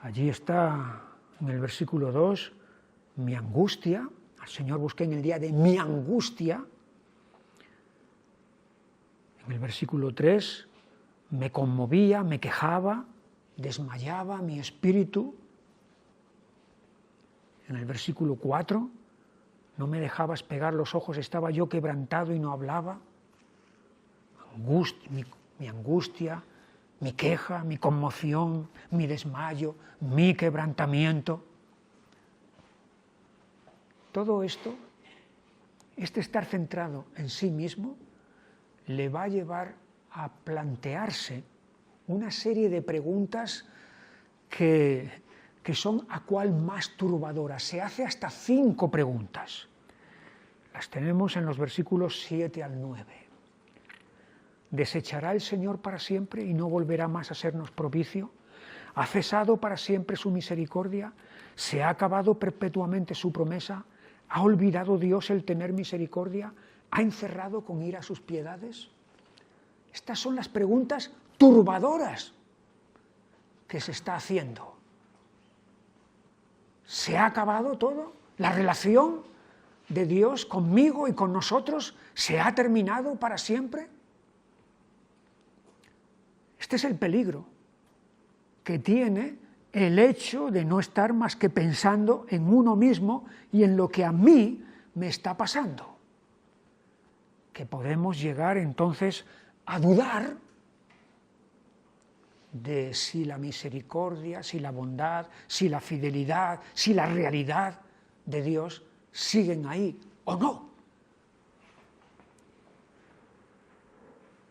Allí está en el versículo 2, mi angustia. Al Señor busqué en el día de mi angustia. En el versículo 3, me conmovía, me quejaba, desmayaba mi espíritu. En el versículo 4, no me dejabas pegar los ojos, estaba yo quebrantado y no hablaba. Mi angustia, mi queja, mi conmoción, mi desmayo, mi quebrantamiento. Todo esto, este estar centrado en sí mismo, le va a llevar a plantearse una serie de preguntas que son a cual más turbadoras. Se hace hasta 5 preguntas. Las tenemos en los versículos 7 al 9. ¿Desechará el Señor para siempre y no volverá más a sernos propicio? ¿Ha cesado para siempre su misericordia? ¿Se ha acabado perpetuamente su promesa? ¿Ha olvidado Dios el tener misericordia? ¿Ha encerrado con ira sus piedades? Estas son las preguntas turbadoras que se está haciendo. ¿Se ha acabado todo? ¿La relación de Dios conmigo y con nosotros se ha terminado para siempre? Este es el peligro que tiene el hecho de no estar más que pensando en uno mismo y en lo que a mí me está pasando. Que podemos llegar entonces a dudar de si la misericordia, si la bondad, si la fidelidad, si la realidad de Dios siguen ahí o no.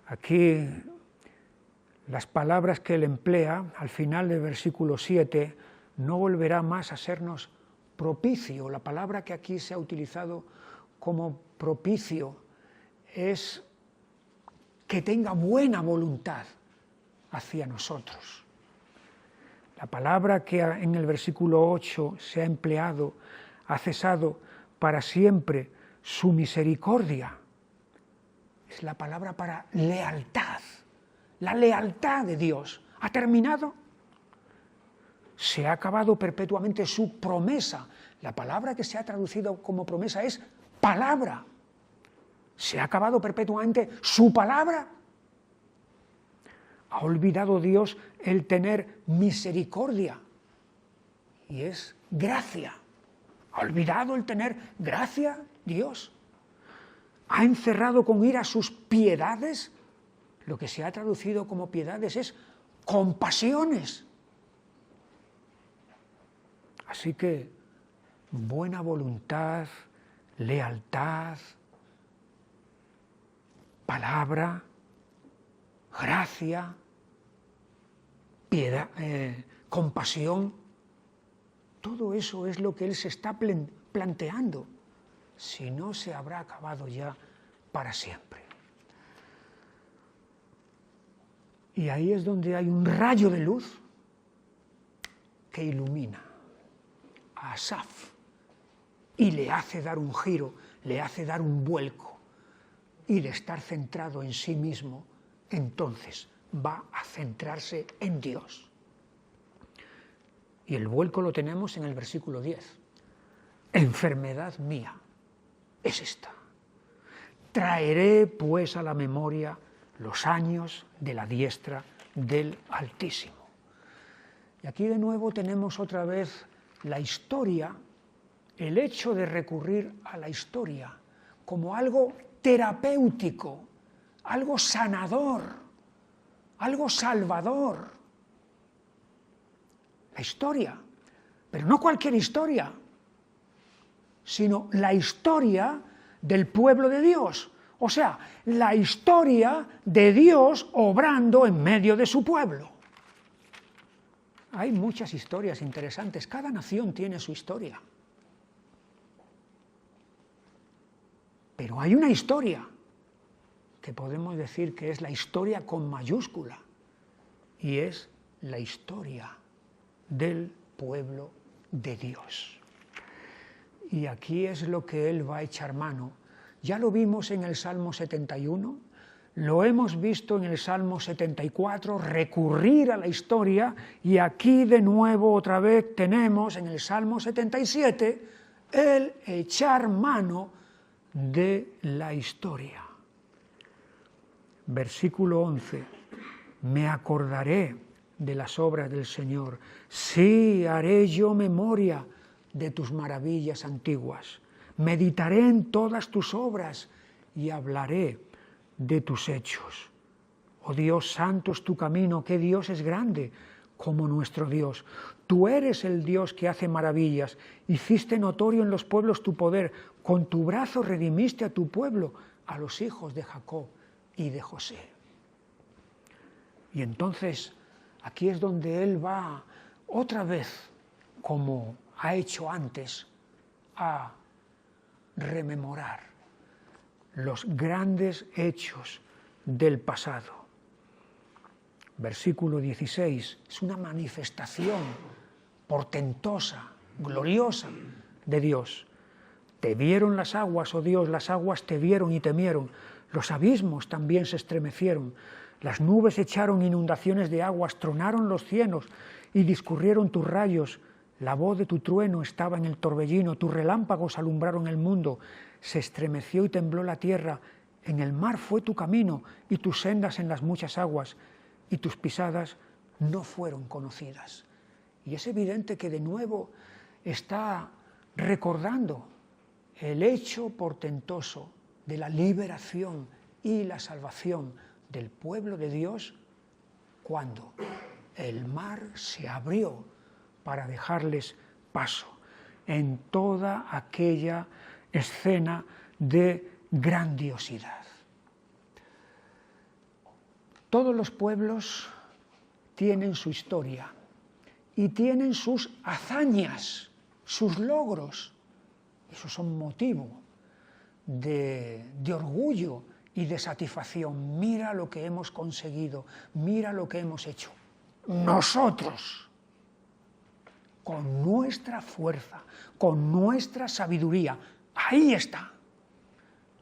Aquí las palabras que él emplea al final del versículo 7, no volverá más a sernos propicio. La palabra que aquí se ha utilizado como propicio es que tenga buena voluntad hacia nosotros. La palabra que en el versículo 8 se ha empleado, ha cesado para siempre su misericordia, es la palabra para lealtad. La lealtad de Dios ha terminado. Se ha acabado perpetuamente su promesa. La palabra que se ha traducido como promesa es palabra. Se ha acabado perpetuamente su palabra. Ha olvidado Dios el tener misericordia. Y es gracia. Ha olvidado el tener gracia, Dios. Ha encerrado con ira sus piedades. Lo que se ha traducido como piedades es compasiones. Así que buena voluntad, lealtad, palabra, gracia, piedad, compasión, todo eso es lo que él se está planteando, si no se habrá acabado ya para siempre. Y ahí es donde hay un rayo de luz que ilumina a Asaf y le hace dar un giro, le hace dar un vuelco, y de estar centrado en sí mismo, entonces va a centrarse en Dios. Y el vuelco lo tenemos en el versículo 10. Enfermedad mía es esta. Traeré pues a la memoria los años de la diestra del Altísimo. Y aquí de nuevo tenemos otra vez la historia, el hecho de recurrir a la historia como algo terapéutico, algo sanador, algo salvador. La historia, pero no cualquier historia, sino la historia del pueblo de Dios, O sea, la historia de Dios obrando en medio de su pueblo. Hay muchas historias interesantes, cada nación tiene su historia. Pero hay una historia que podemos decir que es la historia con mayúscula, y es la historia del pueblo de Dios. Y aquí es lo que Él va a echar mano. Ya lo vimos en el Salmo 71, lo hemos visto en el Salmo 74, recurrir a la historia, y aquí de nuevo otra vez tenemos en el Salmo 77 el echar mano de la historia. Versículo 11, me acordaré de las obras del Señor, sí, haré yo memoria de tus maravillas antiguas, meditaré en todas tus obras y hablaré de tus hechos. Oh Dios, santo es tu camino, que Dios es grande como nuestro Dios. Tú eres el Dios que hace maravillas, hiciste notorio en los pueblos tu poder, con tu brazo redimiste a tu pueblo, a los hijos de Jacob y de José. Y entonces aquí es donde Él va otra vez, como ha hecho antes, a rememorar los grandes hechos del pasado. Versículo 16, es una manifestación portentosa, gloriosa de Dios. Te vieron las aguas, oh Dios, las aguas te vieron y temieron. Los abismos también se estremecieron. Las nubes echaron inundaciones de aguas, tronaron los cielos y discurrieron tus rayos. La voz de tu trueno estaba en el torbellino, tus relámpagos alumbraron el mundo. Se estremeció y tembló la tierra. En el mar fue tu camino y tus sendas en las muchas aguas, y tus pisadas no fueron conocidas. Y es evidente que de nuevo está recordando el hecho portentoso de la liberación y la salvación del pueblo de Dios cuando el mar se abrió para dejarles paso en toda aquella escena de grandiosidad. Todos los pueblos tienen su historia y tienen sus hazañas, sus logros. Esos son motivo de orgullo y de satisfacción. Mira lo que hemos conseguido, mira lo que hemos hecho. Nosotros, con nuestra fuerza, con nuestra sabiduría, ahí está.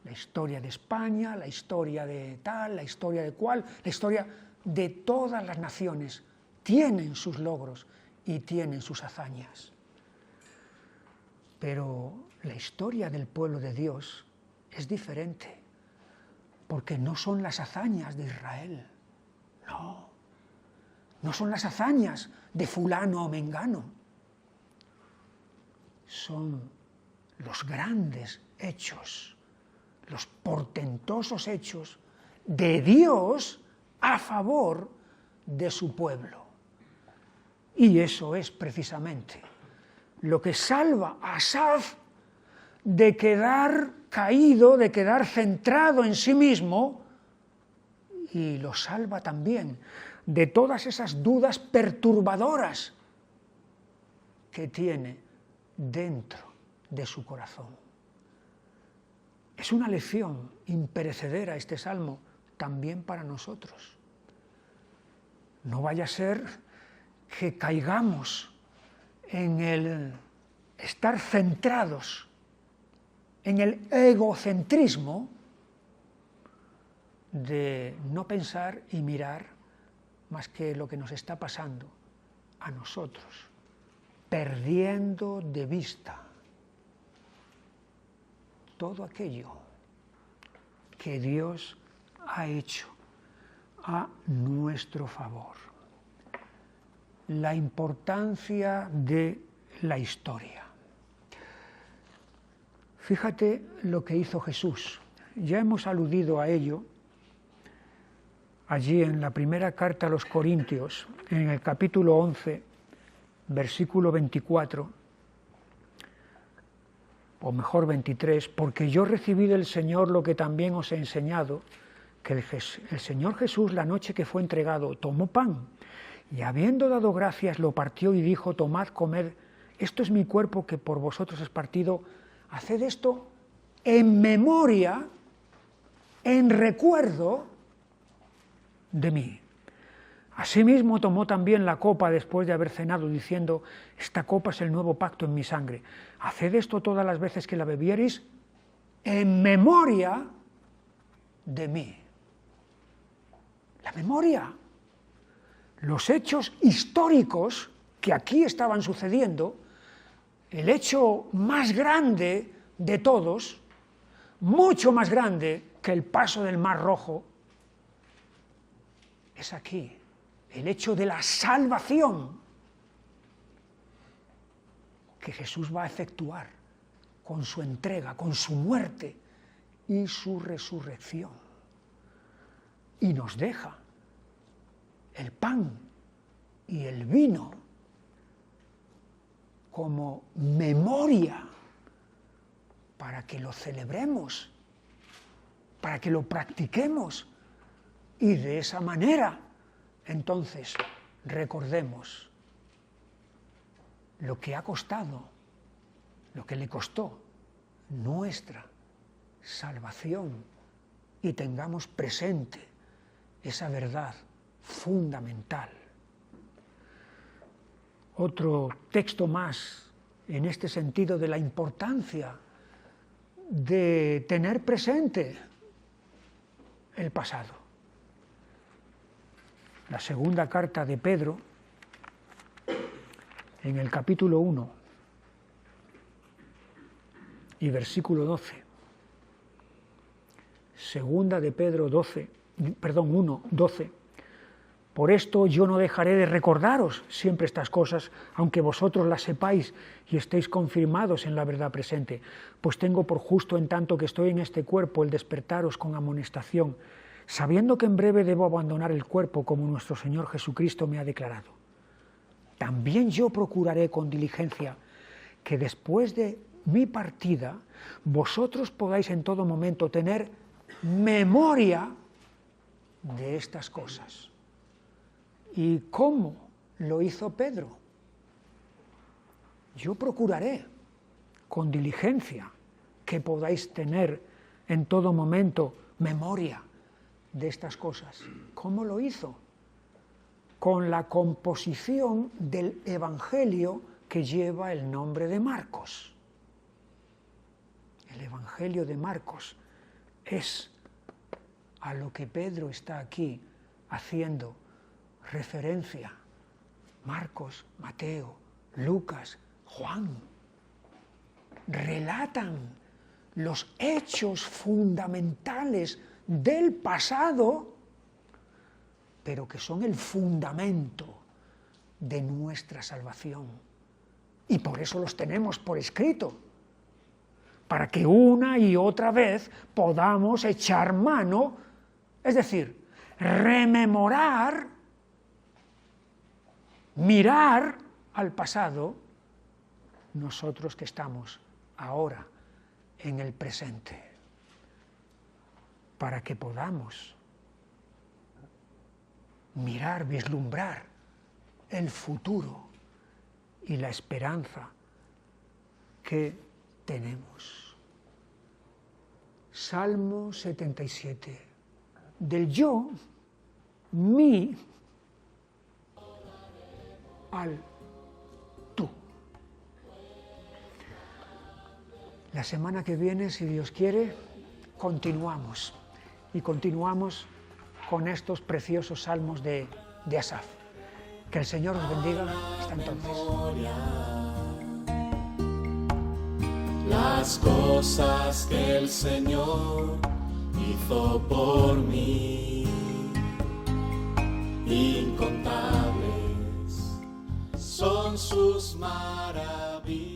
La historia de España, la historia de tal, la historia de cual, la historia de todas las naciones tienen sus logros y tienen sus hazañas. Pero la historia del pueblo de Dios es diferente, porque no son las hazañas de Israel, no son las hazañas de fulano o mengano, son los grandes hechos, los portentosos hechos de Dios a favor de su pueblo. Y eso es precisamente lo que salva a Asaf de quedar caído, de quedar centrado en sí mismo, y lo salva también de todas esas dudas perturbadoras que tiene dentro de su corazón. Es una lección imperecedera este salmo también para nosotros. No vaya a ser que caigamos en el estar centrados en el egocentrismo de no pensar y mirar más que lo que nos está pasando a nosotros, perdiendo de vista todo aquello que Dios ha hecho a nuestro favor. La importancia de la historia. Fíjate lo que hizo Jesús. Ya hemos aludido a ello allí en la primera carta a los Corintios, en el capítulo 11, versículo 24. o mejor 23, porque yo recibí del Señor lo que también os he enseñado, que el Señor Jesús, la noche que fue entregado, tomó pan, y habiendo dado gracias, lo partió y dijo, tomad, comed, esto es mi cuerpo que por vosotros es partido, haced esto en memoria, en recuerdo de mí. Asimismo tomó también la copa después de haber cenado, diciendo, esta copa es el nuevo pacto en mi sangre. Haced esto todas las veces que la bebiereis en memoria de mí. La memoria. Los hechos históricos que aquí estaban sucediendo, el hecho más grande de todos, mucho más grande que el paso del Mar Rojo, es aquí. El hecho de la salvación que Jesús va a efectuar con su entrega, con su muerte y su resurrección. Y nos deja el pan y el vino como memoria para que lo celebremos, para que lo practiquemos y de esa manera entonces recordemos lo que ha costado, lo que le costó nuestra salvación y tengamos presente esa verdad fundamental. Otro texto más en este sentido de la importancia de tener presente el pasado. La segunda carta de Pedro, en el capítulo 1 y versículo 12. Segunda de Pedro 1, 12. Por esto yo no dejaré de recordaros siempre estas cosas, aunque vosotros las sepáis y estéis confirmados en la verdad presente, pues tengo por justo en tanto que estoy en este cuerpo el despertaros con amonestación, sabiendo que en breve debo abandonar el cuerpo como nuestro Señor Jesucristo me ha declarado. También yo procuraré con diligencia que después de mi partida vosotros podáis en todo momento tener memoria de estas cosas. ¿Y cómo lo hizo Pedro? Yo procuraré con diligencia que podáis tener en todo momento memoria de estas cosas. ¿Cómo lo hizo? Con la composición del Evangelio que lleva el nombre de Marcos. El Evangelio de Marcos es a lo que Pedro está aquí haciendo referencia. Marcos, Mateo, Lucas, Juan relatan los hechos fundamentales del pasado, pero que son el fundamento de nuestra salvación. Y por eso los tenemos por escrito, para que una y otra vez podamos echar mano, es decir, rememorar, mirar al pasado, nosotros que estamos ahora en el presente, para que podamos mirar, vislumbrar el futuro y la esperanza que tenemos. Salmo 77. Del yo, mí, al tú. La semana que viene, si Dios quiere, continuamos. Y continuamos con estos preciosos salmos de Asaf. Que el Señor os bendiga. Hasta entonces.
Las cosas que el Señor hizo por mí, incontables son sus maravillas.